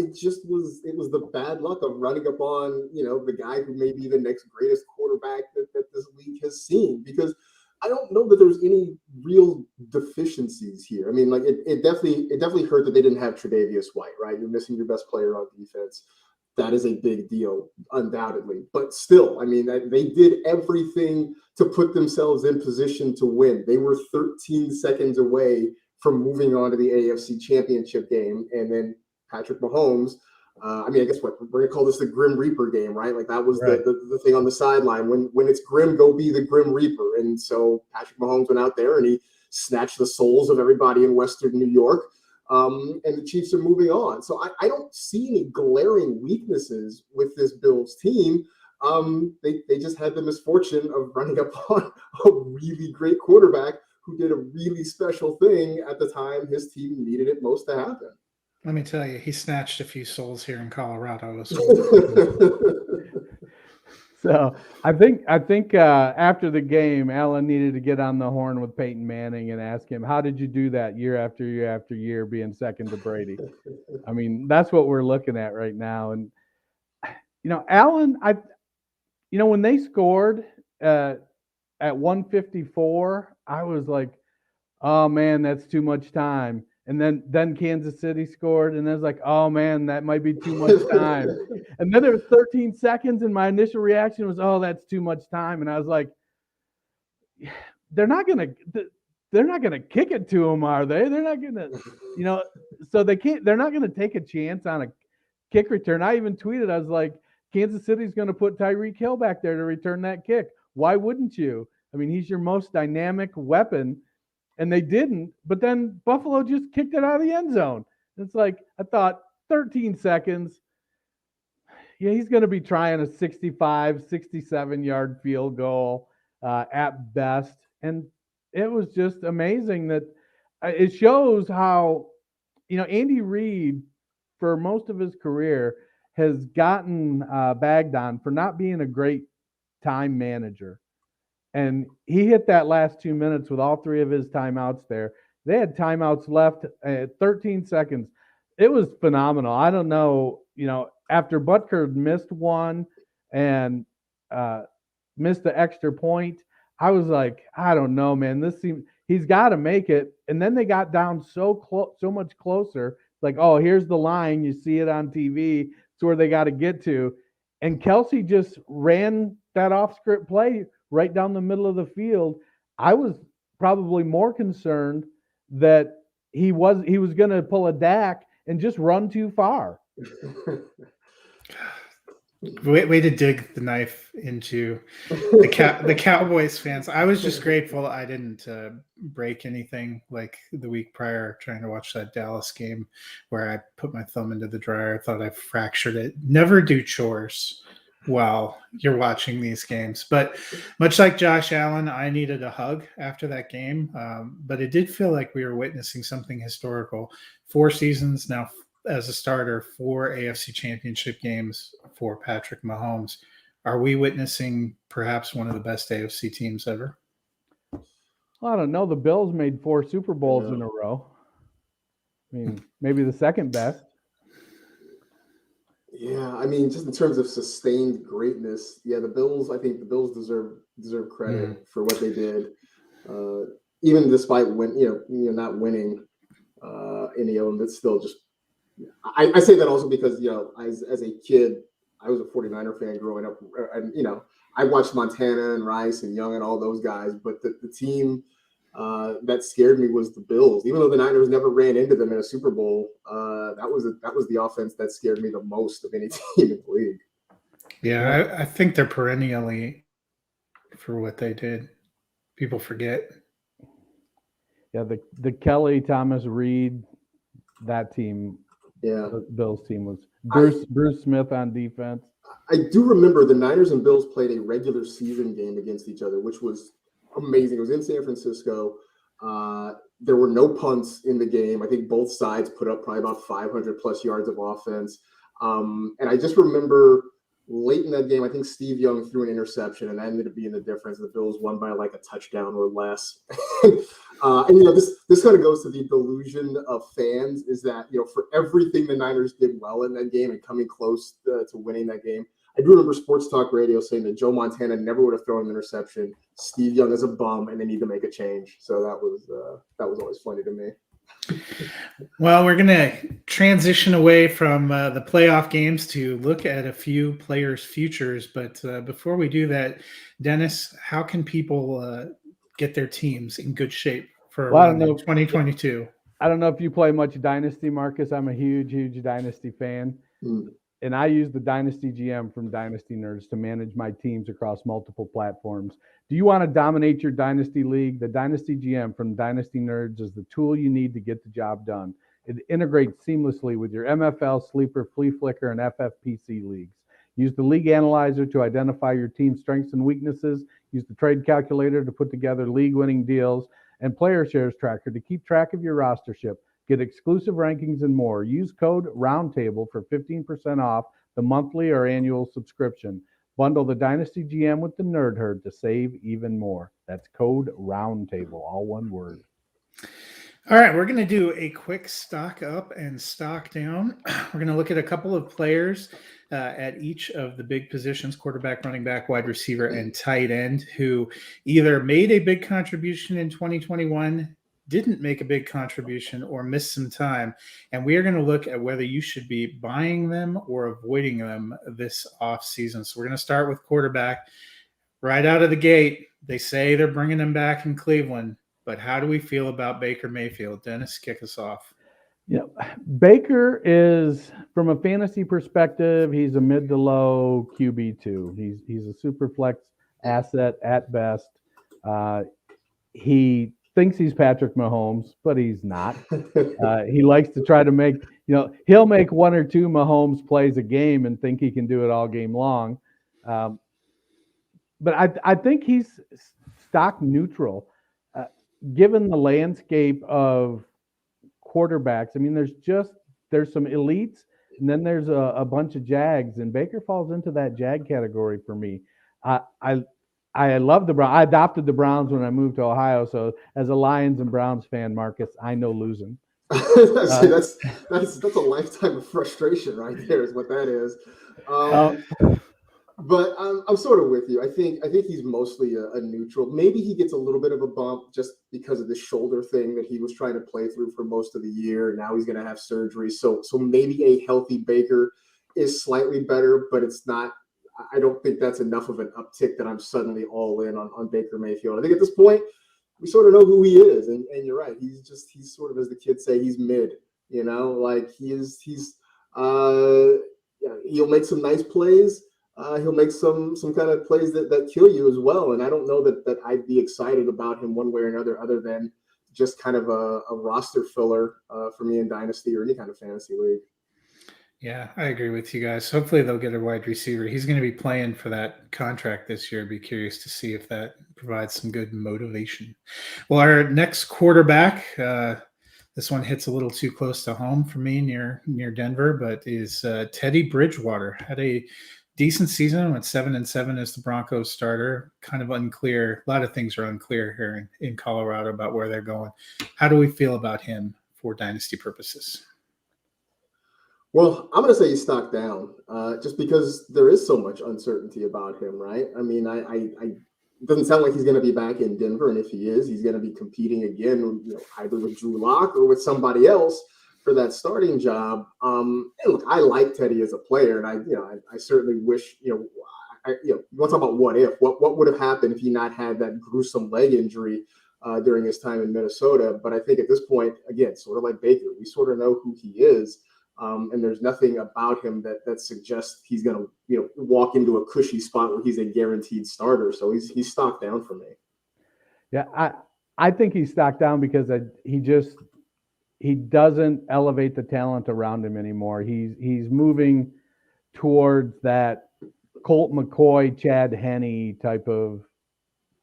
the bad luck of running up on the guy who may be the next greatest quarterback that this league has seen, because I don't know that there's any real deficiencies here. I mean, like it definitely hurt that they didn't have Tre'Davious White, right? You're missing your best player on defense. That is a big deal, undoubtedly. But still, I mean, they did everything to put themselves in position to win. They were 13 seconds away from moving on to the AFC Championship game. And then Patrick Mahomes, I guess we're going to call this the Grim Reaper game, right? Like that was right. the thing on the sideline. When it's grim, go be the Grim Reaper. And so Patrick Mahomes went out there and he snatched the souls of everybody in Western New York. And the Chiefs are moving on. So I don't see any glaring weaknesses with this Bills team. They just had the misfortune of running up on a really great quarterback who did a really special thing at the time his team needed it most to happen. Let me tell you, he snatched a few souls here in Colorado. So I think after the game, Allen needed to get on the horn with Peyton Manning and ask him, how did you do that year after year after year, being second to Brady? I mean, that's what we're looking at right now. And, Allen, when they scored at 154, I was like, oh, man, that's too much time. And then Kansas City scored, and I was like, oh, man, that might be too much time. And then there was 13 seconds, and my initial reaction was, oh, that's too much time. And I was like, they're not gonna kick it to him, are they? They're not gonna, so they're not gonna take a chance on a kick return. I even tweeted, I was like, Kansas City's gonna put Tyreek Hill back there to return that kick. Why wouldn't you? I mean, he's your most dynamic weapon. And they didn't, but then Buffalo just kicked it out of the end zone. It's like, I thought 13 seconds. Yeah, he's going to be trying a 65, 67-yard field goal at best. And it was just amazing that it shows how, Andy Reid, for most of his career, has gotten bagged on for not being a great time manager. And he hit that last 2 minutes with all 3 of his timeouts there. They had timeouts left at 13 seconds. It was phenomenal. I don't know, after Butker missed one and missed the extra point, I was like, I don't know, man. He's got to make it. And then they got down so much closer like, oh, here's the line. You see it on TV. It's where they got to get to. And Kelsey just ran that off-script play right down the middle of the field. I was probably more concerned that he was going to pull a Dak and just run too far. Way to dig the knife into the Cowboys fans. I was just grateful I didn't break anything like the week prior trying to watch that Dallas game where I put my thumb into the dryer. I thought I fractured it. Never do chores while you're watching these games. But much like Josh Allen, I needed a hug after that game. But it did feel like we were witnessing something historical. 4 seasons now as a starter, 4 AFC Championship games for Patrick Mahomes. Are we witnessing perhaps one of the best AFC teams ever? Well, I don't know. The Bills made 4 Super Bowls in a row. I mean, maybe the second best. Yeah, I mean, just in terms of sustained greatness, the Bills. I think the Bills deserve credit for what they did, even despite not winning any of them. It's still just. I say that also because as a kid, I was a 49er fan growing up, and I watched Montana and Rice and Young and all those guys, but the team that scared me was the Bills. Even though the Niners never ran into them in a Super Bowl, that was the offense that scared me the most of any team in the league. Yeah, I think they're perennially for what they did. People forget. Yeah, the Kelly, Thomas, Reed, that team. Yeah, the Bills team was Bruce Smith on defense. I do remember the Niners and Bills played a regular season game against each other, which was amazing. It was in San Francisco. There were no punts in the game. I think both sides put up probably about 500 plus yards of offense. And I just remember late in that game, I think Steve Young threw an interception, and that ended up being the difference. The Bills won by like a touchdown or less. And this kind of goes to the delusion of fans is that for everything the Niners did well in that game and coming close to winning that game, I do remember Sports Talk Radio saying that Joe Montana never would have thrown an interception. Steve Young is a bum, and they need to make a change. So that was always funny to me. Well, we're going to transition away from the playoff games to look at a few players' futures. But before we do that, Dennis, how can people get their teams in good shape for 2022? I don't know if you play much Dynasty, Marcus. I'm a huge Dynasty fan. And I use the Dynasty GM from Dynasty Nerds to manage my teams across multiple platforms. Do you want to dominate your Dynasty league? The Dynasty GM from Dynasty Nerds is the tool you need to get the job done. It integrates seamlessly with your MFL, Sleeper, Flea Flicker, and FFPC leagues. Use the League Analyzer to identify your team's strengths and weaknesses. Use the Trade Calculator to put together league-winning deals, and Player Shares Tracker to keep track of your rostership. Get exclusive rankings and more. Use code ROUNDTABLE for 15% off the monthly or annual subscription. Bundle the Dynasty GM with the Nerd Herd to save even more. That's code ROUNDTABLE, all one word. All right, we're going to do a quick stock up and stock down. We're going to look at a couple of players at each of the big positions, quarterback, running back, wide receiver, and tight end, who either made a big contribution in 2021, didn't make a big contribution, or missed some time. And we are going to look at whether you should be buying them or avoiding them this offseason. So we're going to start with quarterback. Right out of the gate, they say they're bringing him back in Cleveland. But how do we feel about Baker Mayfield? Dennis, kick us off. Yeah, Baker is, from a fantasy perspective, he's a mid to low QB2. He's a super flex asset at best. He thinks he's Patrick Mahomes, but he's not. He likes to try to make, he'll make 1 or 2 Mahomes plays a game and think he can do it all game long. But I think he's stock neutral. Given the landscape of quarterbacks, I mean, there's some elites, and then there's a bunch of Jags, and Baker falls into that Jag category for me. I love the Browns. I adopted the Browns when I moved to Ohio, so as a Lions and Browns fan, Marcus, I know losing. That's a lifetime of frustration right there is what that is. But I'm sort of with you. I think he's mostly a neutral. Maybe he gets a little bit of a bump just because of the shoulder thing that he was trying to play through for most of the year. Now he's going to have surgery. So maybe a healthy Baker is slightly better, but it's not. I don't think that's enough of an uptick that I'm suddenly all in on Baker Mayfield. I think at this point, we sort of know who he is. And you're right. He's sort of, as the kids say, he's mid, like he's he'll make some nice plays. He'll make some kind of plays that kill you as well. And I don't know that I'd be excited about him one way or another, other than just kind of a roster filler for me in Dynasty or any kind of fantasy league. Yeah, I agree with you guys. Hopefully they'll get a wide receiver. He's going to be playing for that contract this year. Be curious to see if that provides some good motivation. Well, our next quarterback, this one hits a little too close to home for me near Denver, but is Teddy Bridgewater. Had a decent season, went 7-7 as the Broncos starter. Kind of unclear. A lot of things are unclear here in Colorado about where they're going. How do we feel about him for dynasty purposes? Well, I'm going to say he's stocked down just because there is so much uncertainty about him, right? I mean, it doesn't sound like he's going to be back in Denver. And if he is, he's going to be competing again, either with Drew Lock or with somebody else for that starting job. And look, I like Teddy as a player, and I certainly wish, you want to talk about what if, what would have happened if he not had that gruesome leg injury during his time in Minnesota. But I think at this point, again, sort of like Baker, we sort of know who he is. And there's nothing about him that suggests he's going to, walk into a cushy spot where he's a guaranteed starter. So he's stocked down for me. Yeah, I think he's stocked down because he doesn't elevate the talent around him anymore. He's moving towards that Colt McCoy, Chad Henne type of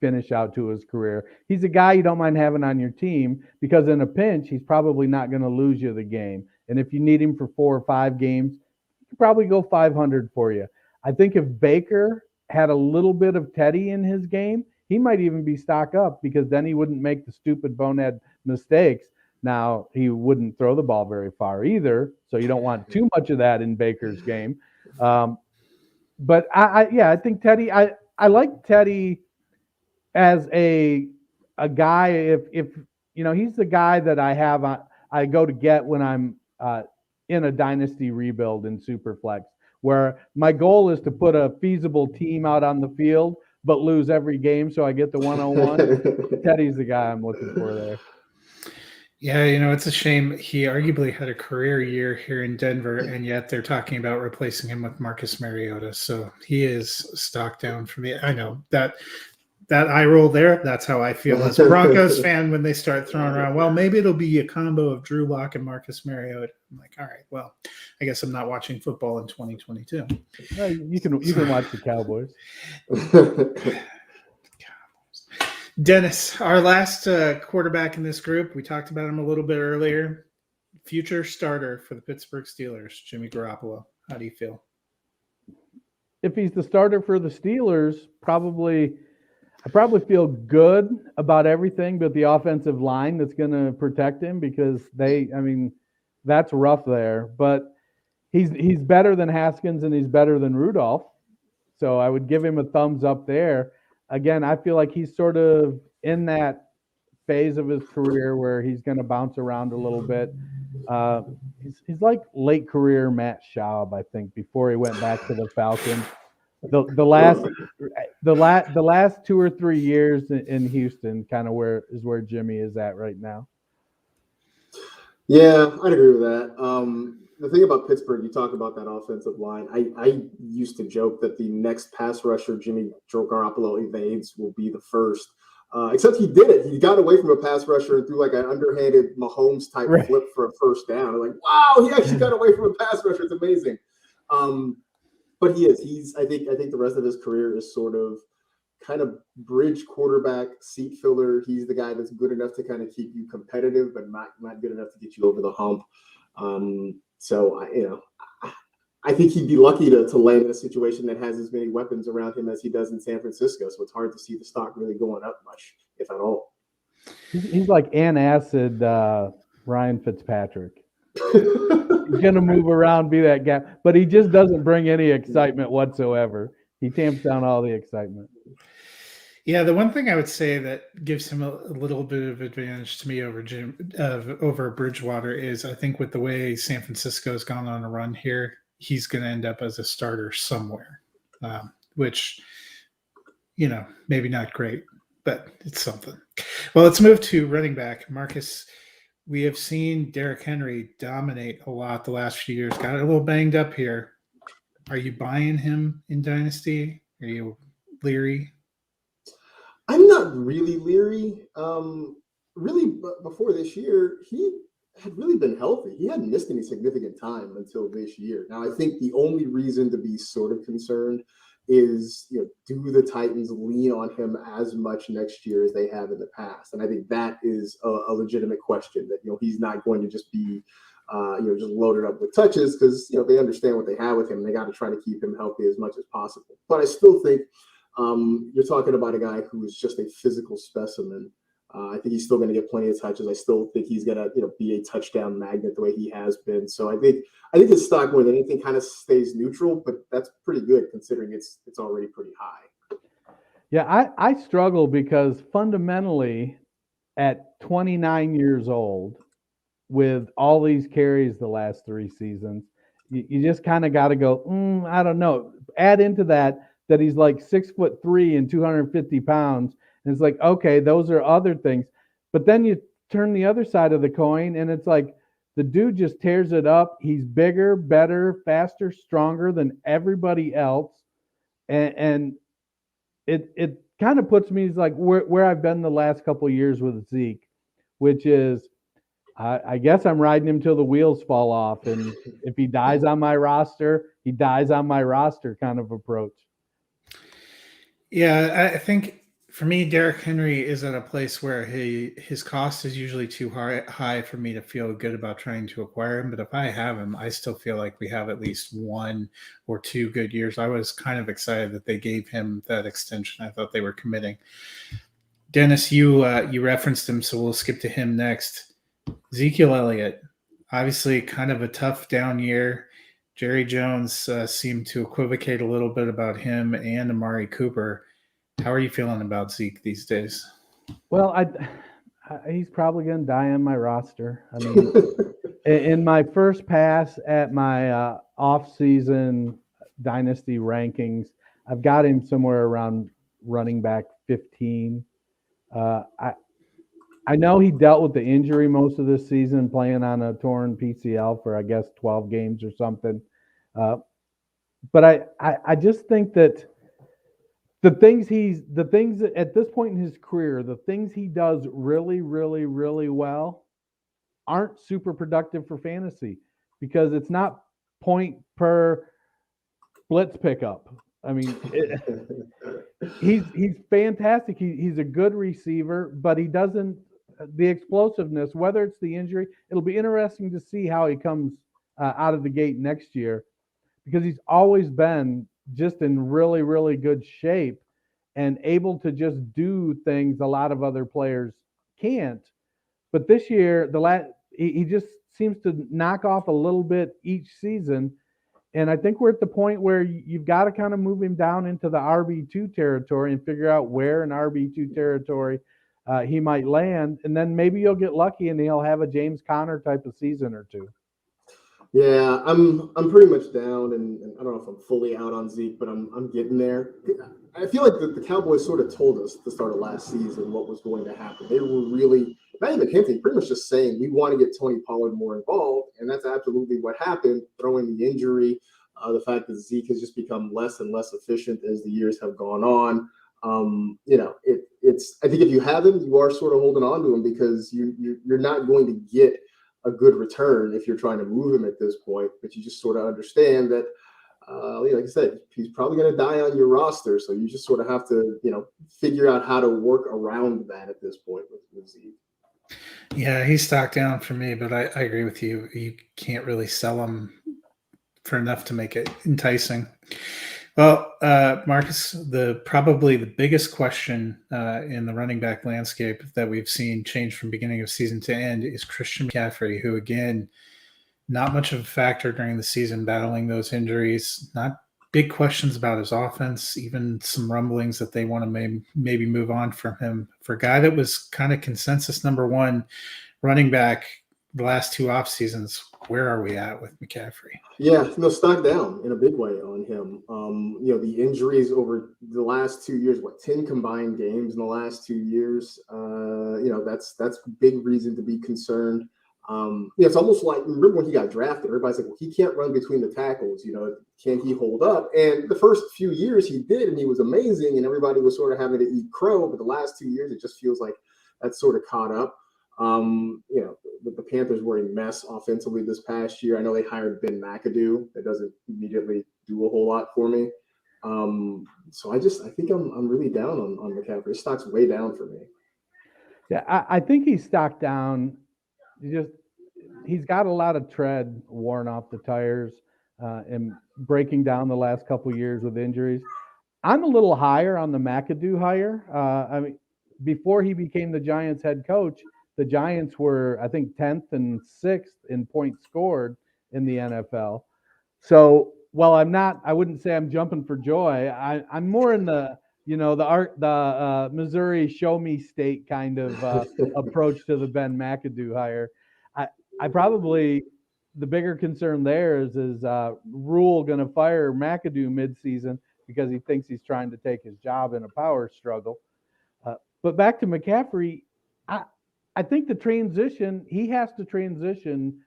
finish out to his career. He's a guy you don't mind having on your team because in a pinch, he's probably not going to lose you the game. And if you need him for 4 or 5 games, he could probably go 500 for you. I think if Baker had a little bit of Teddy in his game, he might even be stock up because then he wouldn't make the stupid bonehead mistakes. Now, he wouldn't throw the ball very far either, so you don't want too much of that in Baker's game. But I think Teddy, I like Teddy as a guy if he's the guy that I go to get when I'm in a dynasty rebuild in Superflex, where my goal is to put a feasible team out on the field, but lose every game so I get the 101. Teddy's the guy I'm looking for there. Yeah, it's a shame. He arguably had a career year here in Denver, and yet they're talking about replacing him with Marcus Mariota. So he is stocked down for me. I know that eye roll there, that's how I feel as a Broncos fan when they start throwing around, well, maybe it'll be a combo of Drew Lock and Marcus Mariota. I'm like, all right, well, I guess I'm not watching football in 2022. You can watch the Cowboys. Dennis, our last quarterback in this group, we talked about him a little bit earlier. Future starter for the Pittsburgh Steelers, Jimmy Garoppolo. How do you feel? If he's the starter for the Steelers, I probably feel good about everything but the offensive line that's going to protect him because that's rough there. But he's better than Haskins and he's better than Rudolph. So I would give him a thumbs up there. Again, I feel like he's sort of in that phase of his career where he's going to bounce around a little bit. He's like late career Matt Schaub, I think, before he went back to the Falcons. The last 2 or 3 years in Houston, kind of where Jimmy is at right now. Yeah, I'd agree with that. The thing about Pittsburgh, you talk about that offensive line. I used to joke that the next pass rusher Jimmy Garoppolo evades will be the first. Except he did it. He got away from a pass rusher and threw like an underhanded Mahomes type flip for a first down. I'm like, wow, he actually got away from a pass rusher. It's amazing. But I think the rest of his career is sort of kind of bridge quarterback, seat filler. He's the guy that's good enough to kind of keep you competitive, but not good enough to get you over the hump. So I think he'd be lucky to land in a situation that has as many weapons around him as he does in San Francisco. So it's hard to see the stock really going up much, if at all. He's like antacid Ryan Fitzpatrick. He's going to move around, be that guy, but he just doesn't bring any excitement whatsoever. He tamps down all the excitement. Yeah, the one thing I would say that gives him a little bit of advantage to me over Bridgewater is I think with the way San Francisco's gone on a run here, he's going to end up as a starter somewhere, which, maybe not great, but it's something. Well, let's move to running back. Marcus, we have seen Derrick Henry dominate a lot the last few years. Got a little banged up here. Are you buying him in Dynasty? Are you leery? I'm not really leery. Before this year, he had really been healthy. He hadn't missed any significant time until this year. Now, I think the only reason to be sort of concerned is, do the Titans lean on him as much next year as they have in the past? And I think that is a legitimate question, that, he's not going to just be, just loaded up with touches, because, they understand what they have with him. They got to try to keep him healthy as much as possible. But I still think you're talking about a guy who is just a physical specimen. I think he's still going to get plenty of touches. I still think he's going to, be a touchdown magnet the way he has been. So I think his stock more than anything kind of stays neutral, but that's pretty good considering it's already pretty high. Yeah, I struggle because fundamentally, at 29 years old, with all these carries the last 3 seasons, you just kind of got to go, I don't know. Add into that he's like 6'3" and 250 pounds. And it's like, okay, those are other things. But then you turn the other side of the coin and it's like the dude just tears it up. He's bigger, better, faster, stronger than everybody else. And it kind of puts me like where I've been the last couple of years with Zeke, which is I guess I'm riding him till the wheels fall off. And if he dies on my roster, he dies on my roster kind of approach. Yeah, I think for me, Derrick Henry is at a place where his cost is usually too high for me to feel good about trying to acquire him. But if I have him, I still feel like we have at least 1 or 2 good years. I was kind of excited that they gave him that extension. I thought they were committing. Dennis, you referenced him, so we'll skip to him next. Ezekiel Elliott, obviously kind of a tough down year. Jerry Jones seemed to equivocate a little bit about him and Amari Cooper. How are you feeling about Zeke these days? Well, he's probably going to die on my roster. I mean, in my first pass at my off-season dynasty rankings, I've got him somewhere around running back 15. I know he dealt with the injury most of this season, playing on a torn PCL for, I guess, 12 games or something. But I just think that the things at this point in his career, the things he does really, really, really well aren't super productive for fantasy because it's not point per blitz pickup. I mean, he's fantastic. He's a good receiver, but he doesn't the explosiveness, whether it's the injury. It'll be interesting to see how he comes out of the gate next year, because he's always been just in really, really good shape and able to just do things a lot of other players can't. But this year, he just seems to knock off a little bit each season. And I think we're at the point where you've got to kind of move him down into the RB2 territory and figure out where in RB2 territory he might land. And then maybe you'll get lucky and he'll have a James Conner type of season or two. Yeah, I'm pretty much down, and I don't know if I'm fully out on Zeke, but I'm getting there. I feel like the Cowboys sort of told us at the start of last season what was going to happen. They were really, not even hinting, pretty much just saying, we want to get Tony Pollard more involved, and that's absolutely what happened. Throwing the injury, the fact that Zeke has just become less and less efficient as the years have gone on. It's I think if you have him, you are sort of holding on to him, because you're not going to get a good return if you're trying to move him at this point, but you just sort of understand that, like I said, he's probably going to die on your roster. So you just sort of have to, figure out how to work around that at this point with Zeke. Yeah, he's stock down for me, but I agree with you. You can't really sell him for enough to make it enticing. Well, Marcus, probably the biggest question in the running back landscape that we've seen change from beginning of season to end is Christian McCaffrey, who, again, not much of a factor during the season, battling those injuries, not big questions about his offense, even some rumblings that they want to maybe move on from him. For a guy that was kind of consensus number one running back the last 2 off seasons, where are we at with McCaffrey? Yeah, stock down in a big way on him. The injuries over the last 2 years, 10 combined games in the last 2 years. That's big reason to be concerned. It's almost like, remember when he got drafted, everybody's like, well, he can't run between the tackles. Can he hold up? And the first few years he did, and he was amazing, and everybody was sort of having to eat crow. But the last 2 years, it just feels like that's sort of caught up. The Panthers were a mess offensively this past year. I know they hired Ben McAdoo. That doesn't immediately do a whole lot for me. So I think I'm really down on McCaffrey. His stock's way down for me. Yeah, I think he's stocked down. He's got a lot of tread worn off the tires and breaking down the last couple of years with injuries. I'm a little higher on the McAdoo hire. Before he became the Giants head coach, the Giants were, I think, 10th and 6th in points scored in the NFL. So while I wouldn't say I'm jumping for joy. I'm more in the Missouri show me state kind of approach to the Ben McAdoo hire. I probably, the bigger concern there is Rule going to fire McAdoo midseason because he thinks he's trying to take his job in a power struggle. But back to McCaffrey, I think he has to transition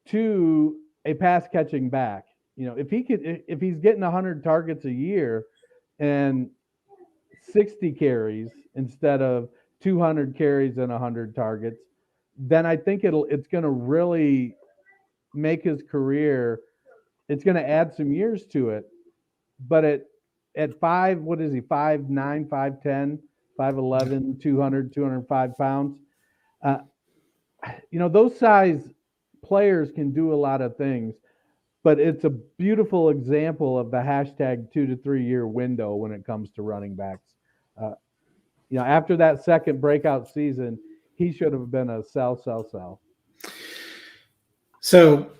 to a pass catching back. If he's getting 100 targets a year and 60 carries instead of 200 carries and 100 targets, then I think it's going to really make his career. It's going to add some years to it. But at 5, what is he? 5'9", 5'10", 5'11", 205 pounds. Those size players can do a lot of things, but it's a beautiful example of the hashtag 2 to 3 year window when it comes to running backs. After that second breakout season, he should have been a sell. So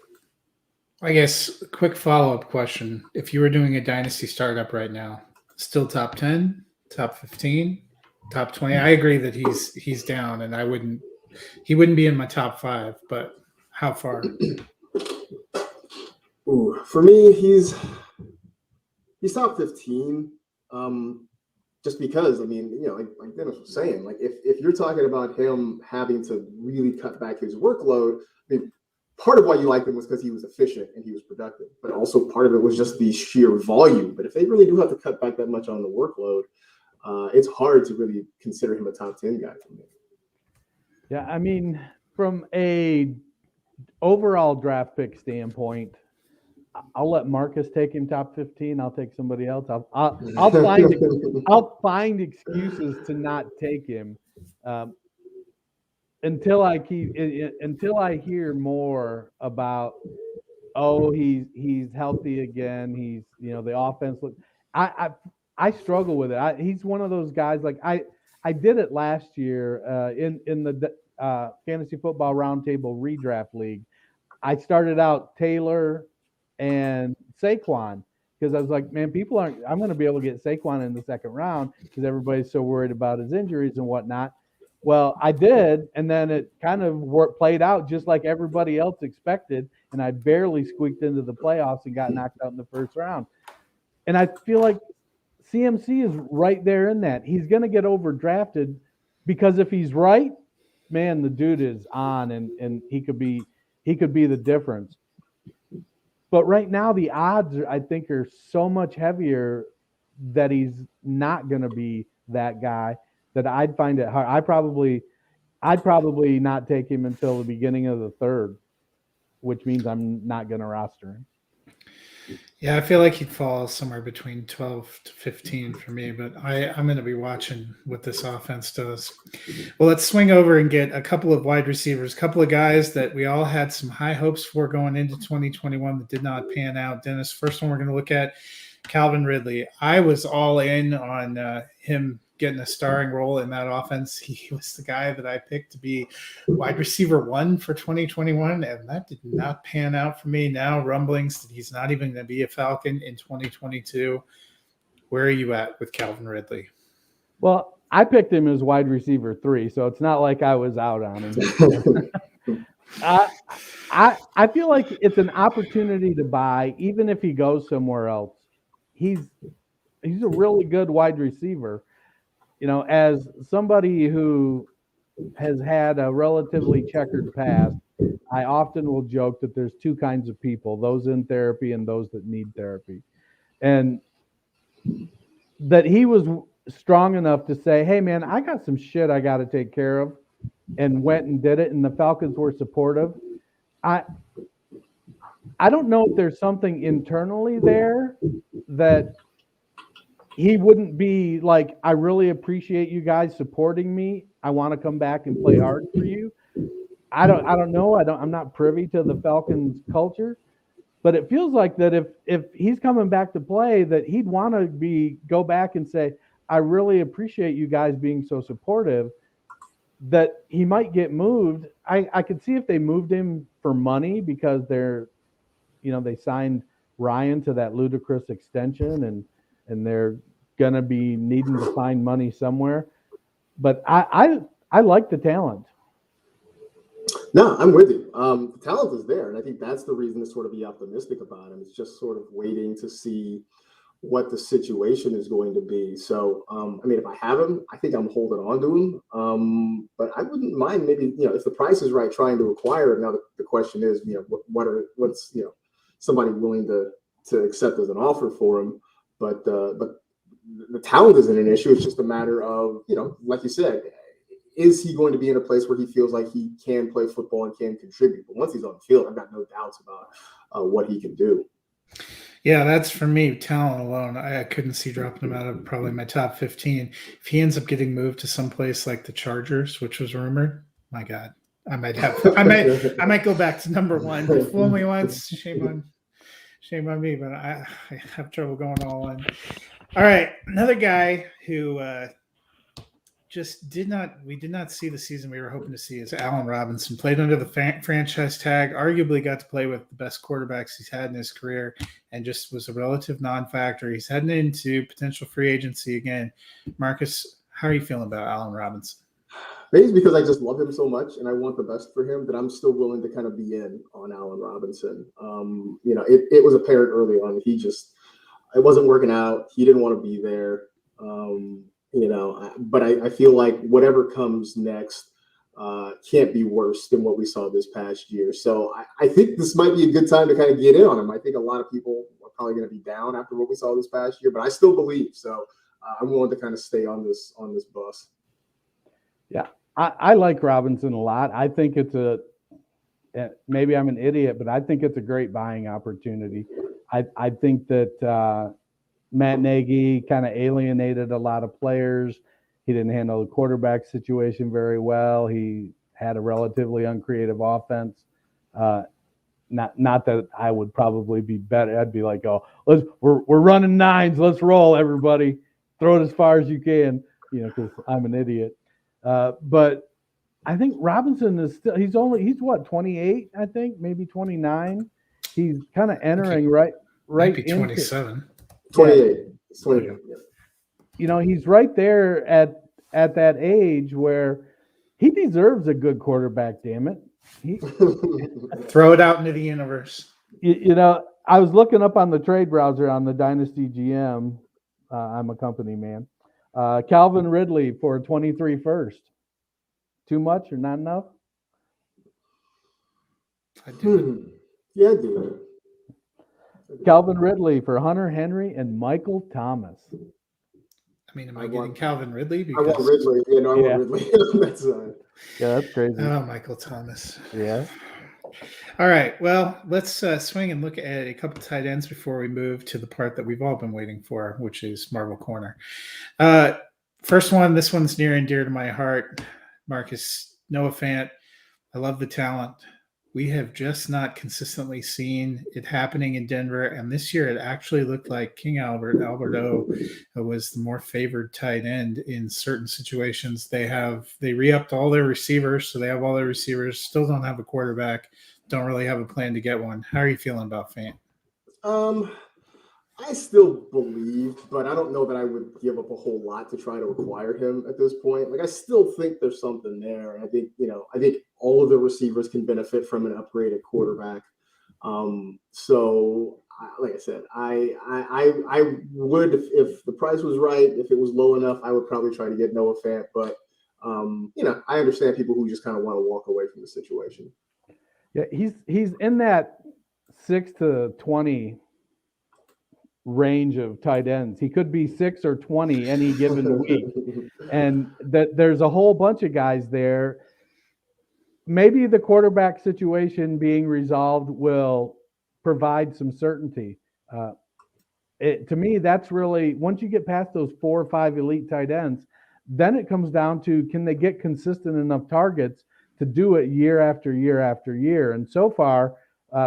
I guess a quick follow-up question. If you were doing a dynasty startup right now, still top 10, top 15, top 20? I agree that he's down, and he wouldn't be in my top 5, but how far? Ooh, for me, he's top 15. Just because, like Dennis was saying, like if you're talking about him having to really cut back his workload, part of why you liked him was because he was efficient and he was productive, but also part of it was just the sheer volume. But if they really do have to cut back that much on the workload, it's hard to really consider him a top 10 guy for me. Yeah, from a overall draft pick standpoint, I'll let Marcus take him top 15. I'll take somebody else. I'll find excuses to not take him until I hear more about. Oh, he's healthy again. He's the offense. I struggle with it. He's one of those guys. Like I did it last year in the Fantasy Football Roundtable Redraft League. I started out Taylor and Saquon because I was like, man, I'm going to be able to get Saquon in the second round because everybody's so worried about his injuries and whatnot. Well, I did, and then it kind of played out just like everybody else expected, and I barely squeaked into the playoffs and got knocked out in the first round. And I feel like CMC is right there in that. He's going to get overdrafted because if he's right, man, the dude is on, and he could be the difference. But right now, the odds, I think, are so much heavier that he's not going to be that guy that I'd find it hard. I'd probably not take him until the beginning of the third, which means I'm not going to roster him. Yeah, I feel like he'd fall somewhere between 12 to 15 for me, but I'm going to be watching what this offense does. Well, let's swing over and get a couple of wide receivers, a couple of guys that we all had some high hopes for going into 2021 that did not pan out. Dennis, first one we're going to look at, Calvin Ridley. I was all in on him getting a starring role in that offense. He was the guy that I picked to be wide receiver 1 for 2021, and that did not pan out for me. Now rumblings that he's not even going to be a Falcon in 2022. Where are you at with Calvin Ridley? Well, I picked him as wide receiver 3, so it's not like I was out on him. I feel like it's an opportunity to buy, even if he goes somewhere else. He's a really good wide receiver. As somebody who has had a relatively checkered past, I often will joke that there's 2 kinds of people, those in therapy and those that need therapy. And that he was strong enough to say, hey, man, I got some shit I got to take care of, and went and did it, and the Falcons were supportive. I don't know if there's something internally there that he wouldn't be like, I really appreciate you guys supporting me. I want to come back and play hard for you. I don't know. I'm not privy to the Falcons culture, but it feels like that if he's coming back to play, that he'd want to go back and say, I really appreciate you guys being so supportive, that he might get moved. I could see if they moved him for money because they signed Ryan to that ludicrous extension and they're going to be needing to find money somewhere. But I like the talent. No, I'm with you. The talent is there, and I think that's the reason to sort of be optimistic about him. It's just sort of waiting to see what the situation is going to be. So, if I have him, I think I'm holding on to him. But I wouldn't mind maybe, if the price is right, trying to acquire him. Now, the question is, what's somebody willing to accept as an offer for him? But the talent isn't an issue. It's just a matter of, like you said, is he going to be in a place where he feels like he can play football and can contribute? But once he's on the field, I've got no doubts about what he can do. Yeah, that's for me, talent alone. I couldn't see dropping him out of probably my top 15. If he ends up getting moved to some place like the Chargers, which was rumored, my God, I might go back to number 1. Fool me once, shame on me, but I have trouble going all in. All right, another guy who we did not see the season we were hoping to see is Allen Robinson. Played under the franchise tag, arguably got to play with the best quarterbacks he's had in his career, and just was a relative non-factor. He's heading into potential free agency again. Marcus, how are you feeling about Allen Robinson? Maybe it's because I just love him so much and I want the best for him that I'm still willing to kind of be in on Allen Robinson. It was apparent early on it wasn't working out. He didn't want to be there. But I feel like whatever comes next can't be worse than what we saw this past year. So I think this might be a good time to kind of get in on him. I think a lot of people are probably going to be down after what we saw this past year, but I still believe. So I'm willing to kind of stay on this bus. Yeah, I like Robinson a lot. I think it's maybe I'm an idiot, but I think it's a great buying opportunity. I think that Matt Nagy kind of alienated a lot of players. He didn't handle the quarterback situation very well. He had a relatively uncreative offense. Not that I would probably be better. I'd be like, we're running 9s. Let's roll, everybody. Throw it as far as you can, because I'm an idiot. But I think Robinson is still, he's what, 28, I think, maybe 29. He's kind of entering right maybe 27. 28. 28. Yeah. He's right there at that age where he deserves a good quarterback, damn it. Throw it out into the universe. I was looking up on the trade browser on the Dynasty GM. I'm a company man. Calvin Ridley for 23 first. Too much or not enough? I do. Yeah, I do. Calvin Ridley for Hunter Henry and Michael Thomas. Am I getting Calvin Ridley? I want Ridley. I want Ridley on that side. Yeah, that's crazy. Oh, Michael Thomas. Yeah. All right. Well, let's swing and look at a couple tight ends before we move to the part that we've all been waiting for, which is Marvel Corner. First one, this one's near and dear to my heart. Marcus, Noah Fant. I love the talent. we have just not consistently seen it happening in Denver. And this year it actually looked like King Alberto was the more favored tight end in certain situations. They re-upped all their receivers. So they have all their receivers, still don't have a quarterback, don't really have a plan to get one. How are you feeling about Fant? I still believe, but I don't know that I would give up a whole lot to try to acquire him at this point. Like, I still think there's something there. And I think all of the receivers can benefit from an upgraded quarterback. So like I said, I would, if the price was right, if it was low enough, I would probably try to get Noah Fant. But, I understand people who just kind of want to walk away from the situation. Yeah, he's in that 6 to 20 range of tight ends. He could be 6 or 20 any given week. And that there's a whole bunch of guys there. Maybe the quarterback situation being resolved will provide some certainty. To me, that's really, once you get past those 4 or 5 elite tight ends, then it comes down to, can they get consistent enough targets to do it year after year after year? And so far,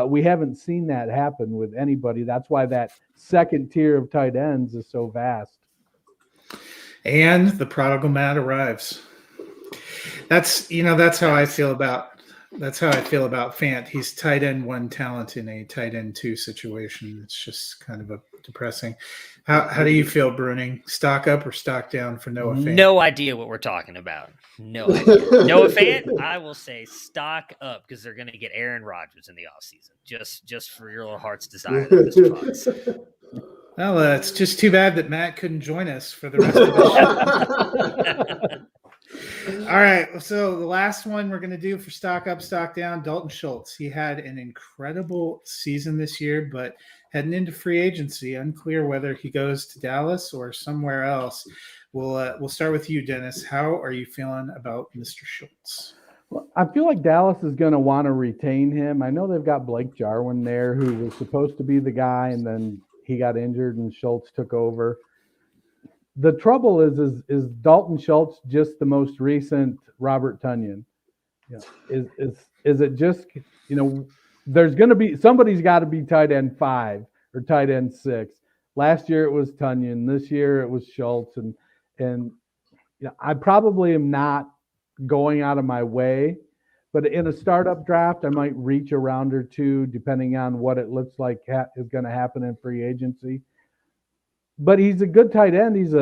we haven't seen that happen with anybody. That's why that second tier of tight ends is so vast. And the prodigal Matt arrives. That's how I feel about Fant. He's tight end 1 talent in a tight end 2 situation. It's just kind of depressing. How do you feel, Bruning? Stock up or stock down for Noah Fant? No idea what we're talking about. No idea. Noah Fant, I will say stock up because they're going to get Aaron Rodgers in the offseason. Just for your little heart's desire. Well, it's just too bad that Matt couldn't join us for the rest of the show. All right, so the last one we're going to do for stock up, stock down, Dalton Schultz. He had an incredible season this year, but heading into free agency, unclear whether he goes to Dallas or somewhere else. We'll start with you, Dennis. How are you feeling about Mr. Schultz? Well, I feel like Dallas is going to want to retain him. I know they've got Blake Jarwin there, who was supposed to be the guy, and then he got injured and Schultz took over. The trouble is Dalton Schultz just the most recent Robert Tonyan? Is it just, there's going to be, somebody's got to be tight end 5 or tight end 6. Last year it was Tonyan. This year it was Schultz. And I probably am not going out of my way, but in a startup draft, I might reach a round or 2, depending on what it looks like is going to happen in free agency. But he's a good tight end. He's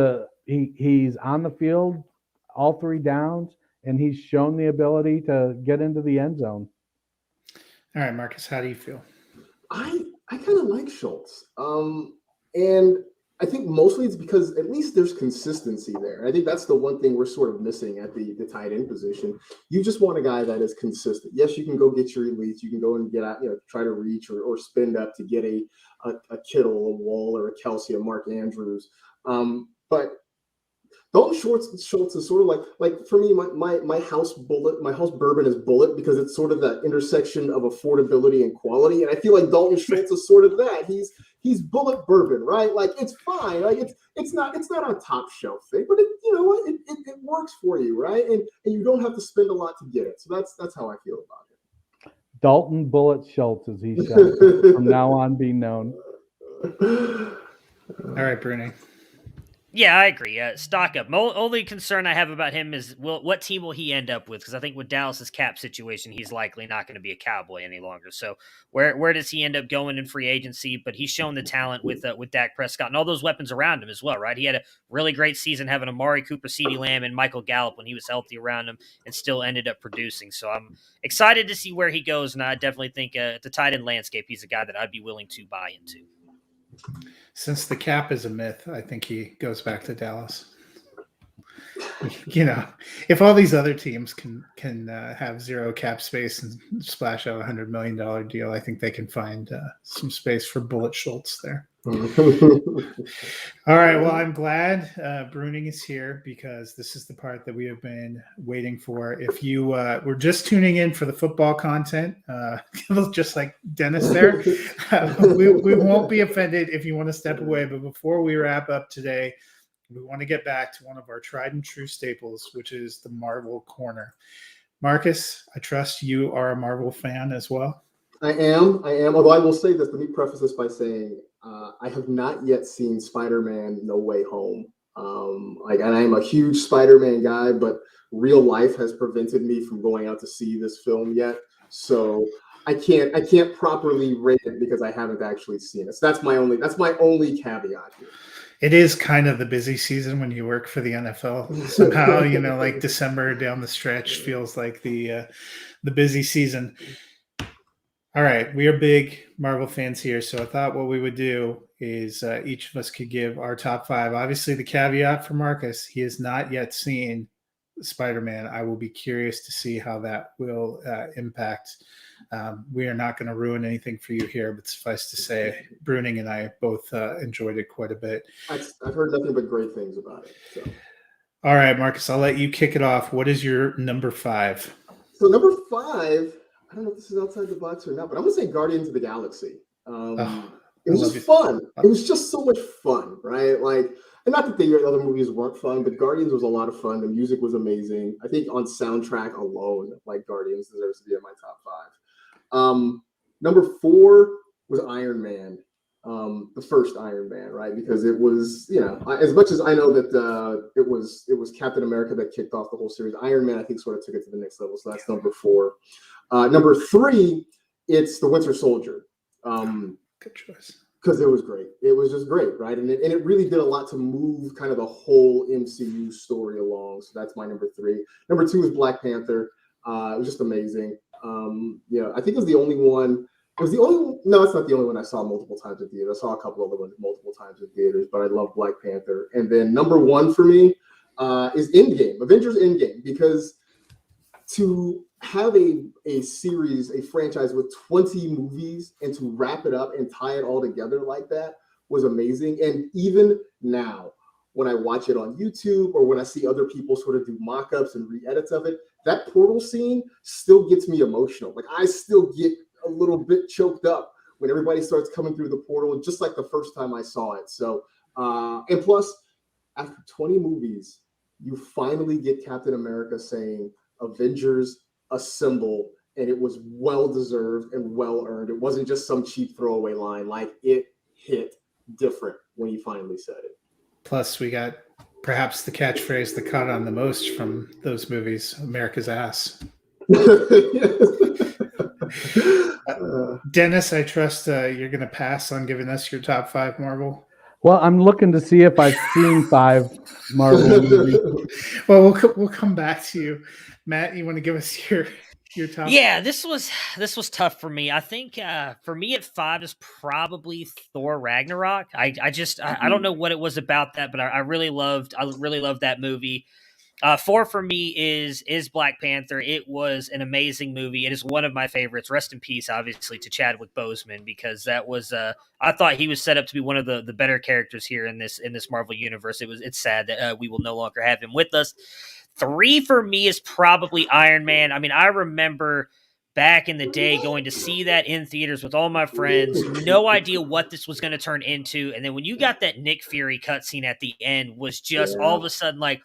on the field all 3 downs, and he's shown the ability to get into the end zone. All right, Marcus, how do you feel? I kind of like Schultz. And I think mostly it's because at least there's consistency there. I think that's the one thing we're sort of missing at the tight end position. You just want a guy that is consistent. Yes, you can go get your elites. You can go and get out, try to reach or spend up to get a Kittle, a Waller, a Kelsey, a Mark Andrews. But Dalton Schultz is sort of like for me, my house bourbon is Bullet, because it's sort of that intersection of affordability and quality. And I feel like Dalton Schultz is sort of that. He's Bullet bourbon, right? Like, it's fine. Like, it's not a top shelf thing, but it works for you, right? And you don't have to spend a lot to get it. So that's how I feel about it. Dalton Bullet Schultz, as he shall from now on be known. All right, Bruni. Yeah, I agree. Stock up. Only concern I have about him is, what team will he end up with? Because I think with Dallas's cap situation, he's likely not going to be a Cowboy any longer. So where does he end up going in free agency? But he's shown the talent with Dak Prescott and all those weapons around him as well, right? He had a really great season having Amari Cooper, CeeDee Lamb, and Michael Gallup when he was healthy around him, and still ended up producing. So I'm excited to see where he goes, and I definitely think at the tight end landscape, he's a guy that I'd be willing to buy into. Since the cap is a myth, I think he goes back to Dallas. If all these other teams can have 0 cap space and splash out $100 million deal, I think they can find some space for Bullet Schultz there. All right. Well, I'm glad Bruning is here, because this is the part that we have been waiting for. If you were just tuning in for the football content, just like Dennis there, we won't be offended if you want to step away. But before we wrap up today, we want to get back to one of our tried and true staples, which is the Marvel Corner. Marcus, I trust you are a Marvel fan as well. I am. Although I will say this, let me preface this by saying I have not yet seen Spider-Man: No Way Home. And I am a huge Spider-Man guy, but real life has prevented me from going out to see this film yet. So I can't properly rate it because I haven't actually seen it. So that's my only caveat here. It is kind of the busy season when you work for the NFL. Somehow, like December down the stretch feels like the busy season. All right, we are big Marvel fans here, so I thought what we would do is each of us could give our top 5. Obviously, the caveat for Marcus, he has not yet seen Spider-Man. I will be curious to see how that will impact. We are not going to ruin anything for you here, but suffice to say, Bruning and I both enjoyed it quite a bit. I've heard nothing but great things about it. So. All right, Marcus, I'll let you kick it off. What is your number 5? So number 5, I don't know if this is outside the box or not, but I'm going to say Guardians of the Galaxy. It was just fun. It was just so much fun, right? Like, and not that the other movies weren't fun, but Guardians was a lot of fun. The music was amazing. I think on soundtrack alone, like Guardians deserves to be in my top 5. Number 4 was Iron Man, the first Iron Man, right? Because it was, as much as I know that it was Captain America that kicked off the whole series, Iron Man I think sort of took it to the next level. So that's number 4. Number 3, it's The Winter Soldier. Good choice. Because it was great. It was just great, right? And it really did a lot to move kind of the whole MCU story along. So that's my number 3. Number 2 is Black Panther. It was just amazing. I think it was the only one. No, it's not the only one I saw multiple times in theaters. I saw a couple other ones multiple times in theaters, but I love Black Panther. And then number 1 for me is Endgame, Avengers Endgame, because to have a series, a franchise with 20 movies and to wrap it up and tie it all together like that was amazing. And even now, when I watch it on YouTube or when I see other people sort of do mock-ups and re-edits of it, that portal scene still gets me emotional. Like, I still get a little bit choked up when everybody starts coming through the portal, just like the first time I saw it. So, and plus, after 20 movies, you finally get Captain America saying, Avengers assemble, and it was well-deserved and well-earned. It wasn't just some cheap throwaway line. Like, it hit different when he finally said it. Plus, we got perhaps the catchphrase that caught on the most from those movies, America's ass. Dennis, I trust you're going to pass on giving us your top 5 Marvel. Well, I'm looking to see if I've seen 5 Marvel movies. Well, we'll come back to you. Matt, you want to give us your top? Yeah, this was tough for me. I think for me at 5 is probably Thor Ragnarok. I don't know what it was about that, but I really loved that movie. 4 for me is Black Panther. It was an amazing movie. It is one of my favorites. Rest in peace, obviously, to Chadwick Boseman, because that was I thought he was set up to be one of the better characters here in this Marvel universe. It's sad that we will no longer have him with us. 3 for me is probably Iron Man. I mean, I remember back in the day going to see that in theaters with all my friends, no idea what this was going to turn into, and then when you got that Nick Fury cutscene at the end, was just all of a sudden like,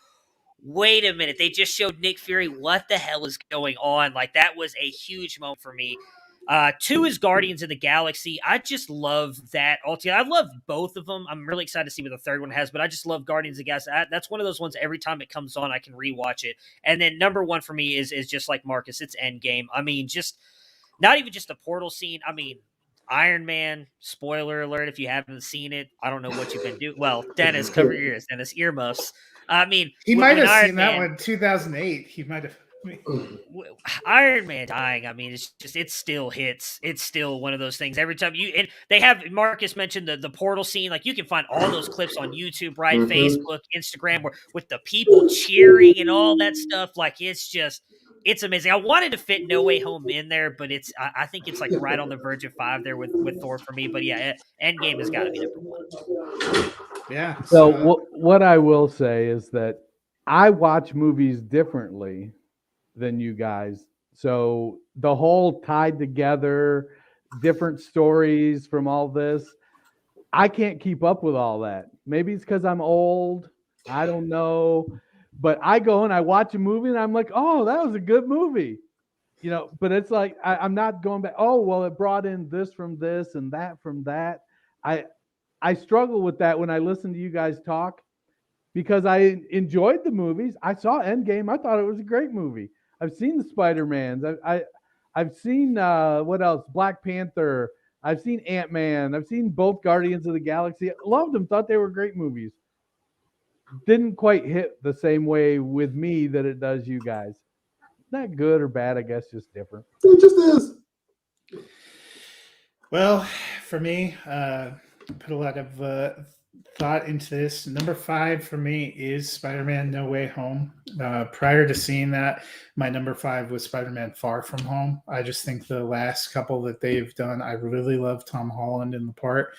wait a minute, they just showed Nick Fury. What the hell is going on? Like, that was a huge moment for me. 2 is Guardians of the Galaxy. I just love that altogether. I love both of them. I'm really excited to see what the third one has, but I just love Guardians of the Galaxy. That's one of those ones every time it comes on, I can rewatch it. And then number 1 for me is just like Marcus, it's Endgame. I mean, just not even just the portal scene. I mean, Iron Man, spoiler alert if you haven't seen it. I don't know what you've been doing. Well, Dennis, cover your ears. Dennis, earmuffs. I mean, he might have seen that one 2008. He might have. Iron Man dying. I mean, it still hits. It's still one of those things. Every time and they have, Marcus mentioned the portal scene. Like, you can find all those clips on YouTube, right? Mm-hmm. Facebook, Instagram, with the people cheering and all that stuff. Like, it's amazing. I wanted to fit No Way Home in there, but I think it's like right on the verge of 5 there with Thor for me. But yeah, Endgame has got to be number 1. Yeah. So what I will say is that I watch movies differently than you guys. So the whole tied together, different stories from all this, I can't keep up with all that. Maybe it's because I'm old. I don't know. But I go and I watch a movie and I'm like, oh, that was a good movie. But it's like I'm not going back. Oh, well, it brought in this from this and that from that. I struggle with that when I listen to you guys talk because I enjoyed the movies. I saw Endgame. I thought it was a great movie. I've seen the Spider-Mans. I've seen what else? Black Panther. I've seen Ant-Man. I've seen both Guardians of the Galaxy. Loved them. Thought they were great movies. Didn't quite hit the same way with me that it does you guys. Not good or bad, I guess, just different. It just is. Well, for me, put a lot of thought into this. Number 5 for me is Spider-Man No Way Home. Prior to seeing that, my number 5 was Spider-Man Far From Home. I just think the last couple that they've done, I really love Tom Holland in the part.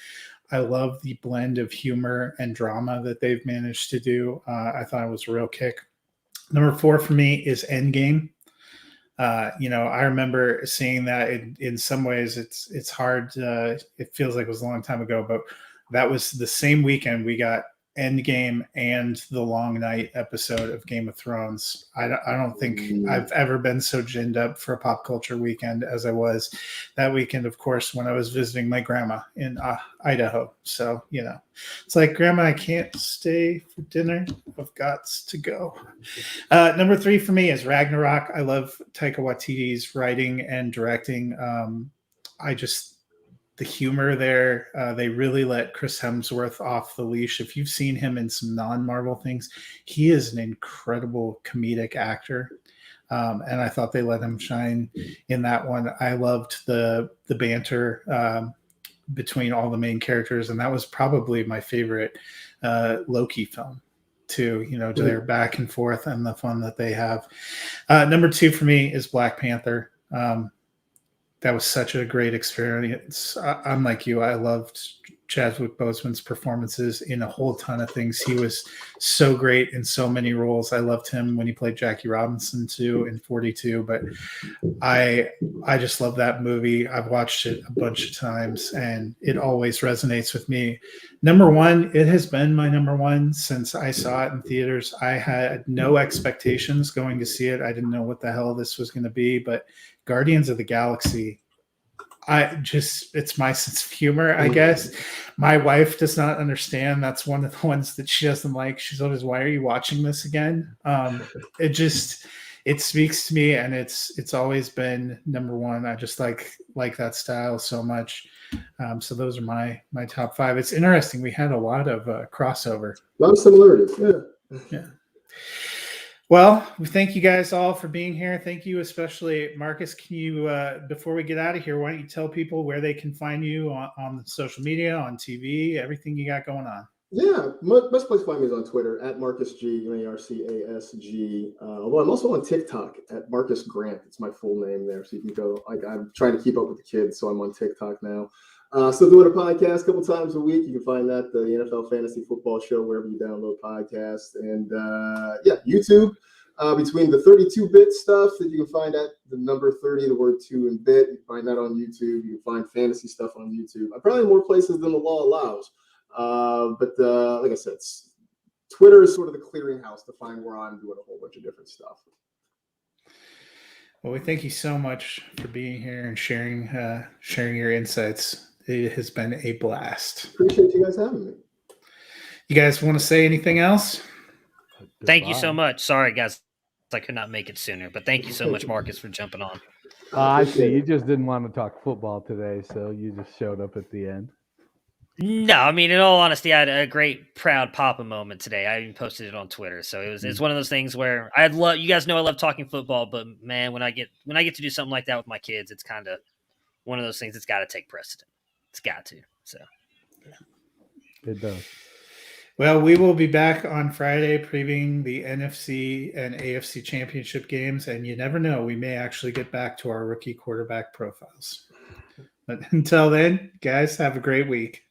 I love the blend of humor and drama that they've managed to do. I thought it was a real kick. Number 4 for me is Endgame. I remember seeing that in some ways it's hard. It feels like it was a long time ago, but that was the same weekend we got Endgame and the Long Night episode of Game of Thrones. I don't think I've ever been so ginned up for a pop culture weekend as I was that weekend, of course, when I was visiting my grandma in Idaho. So, it's like, Grandma, I can't stay for dinner. I've got to go. Number 3 for me is Ragnarok. I love Taika Waititi's writing and directing. The humor there, they really let Chris Hemsworth off the leash. If you've seen him in some non-Marvel things, he is an incredible comedic actor. And I thought they let him shine in that one. I loved the banter between all the main characters, and that was probably my favorite Loki film too. Their back and forth and the fun that they have. Number 2 for me is Black Panther. That was such a great experience. I'm like you. I loved Chadwick Boseman's performances in a whole ton of things. He was so great in so many roles. I loved him when he played Jackie Robinson too in 42. But I just love that movie. I've watched it a bunch of times, and it always resonates with me. Number 1, it has been my number 1 since I saw it in theaters. I had no expectations going to see it. I didn't know what the hell this was going to be, but Guardians of the Galaxy, it's my sense of humor, I guess. My wife does not understand. That's one of the ones that she doesn't like. She's always, why are you watching this again? It speaks to me, and it's always been number 1. I just like that style so much. So those are my top 5. It's interesting. We had a lot of crossover. A lot of similarities. Yeah. Well, we thank you guys all for being here. Thank you, especially Marcus. Can you, before we get out of here, why don't you tell people where they can find you on social media, on TV, everything you got going on? Yeah, best place to find me is on Twitter at Marcus G, MarcasG. Although I'm also on TikTok at Marcas Grant. It's my full name there, so you can go. I'm trying to keep up with the kids, so I'm on TikTok now. Still doing a podcast a couple times a week. You can find that the NFL Fantasy Football Show wherever you download podcasts, and YouTube. Between the 32-bit stuff that you can find at the number 30, the word 2 and bit, you can find that on YouTube. You can find fantasy stuff on YouTube. I probably more places than the law allows. But like I said, Twitter is sort of the clearinghouse to find where I'm doing a whole bunch of different stuff. Well, we thank you so much for being here and sharing your insights. It has been a blast. Appreciate you guys having me. You guys want to say anything else? Thank you so much. Sorry, guys, I could not make it sooner, but thank you so much, Marcus, for jumping on. I see. You just didn't want to talk football today, so you just showed up at the end. No, I mean, in all honesty, I had a great proud Papa moment today. I even posted it on Twitter, so it's one of those things where you guys know I love talking football, but man, when I get to do something like that with my kids, it's kind of one of those things that's got to take precedent. It's got to. So yeah. It does. Well, we will be back on Friday previewing the NFC and AFC championship games, and you never know, we may actually get back to our rookie quarterback profiles. But until then, guys, have a great week.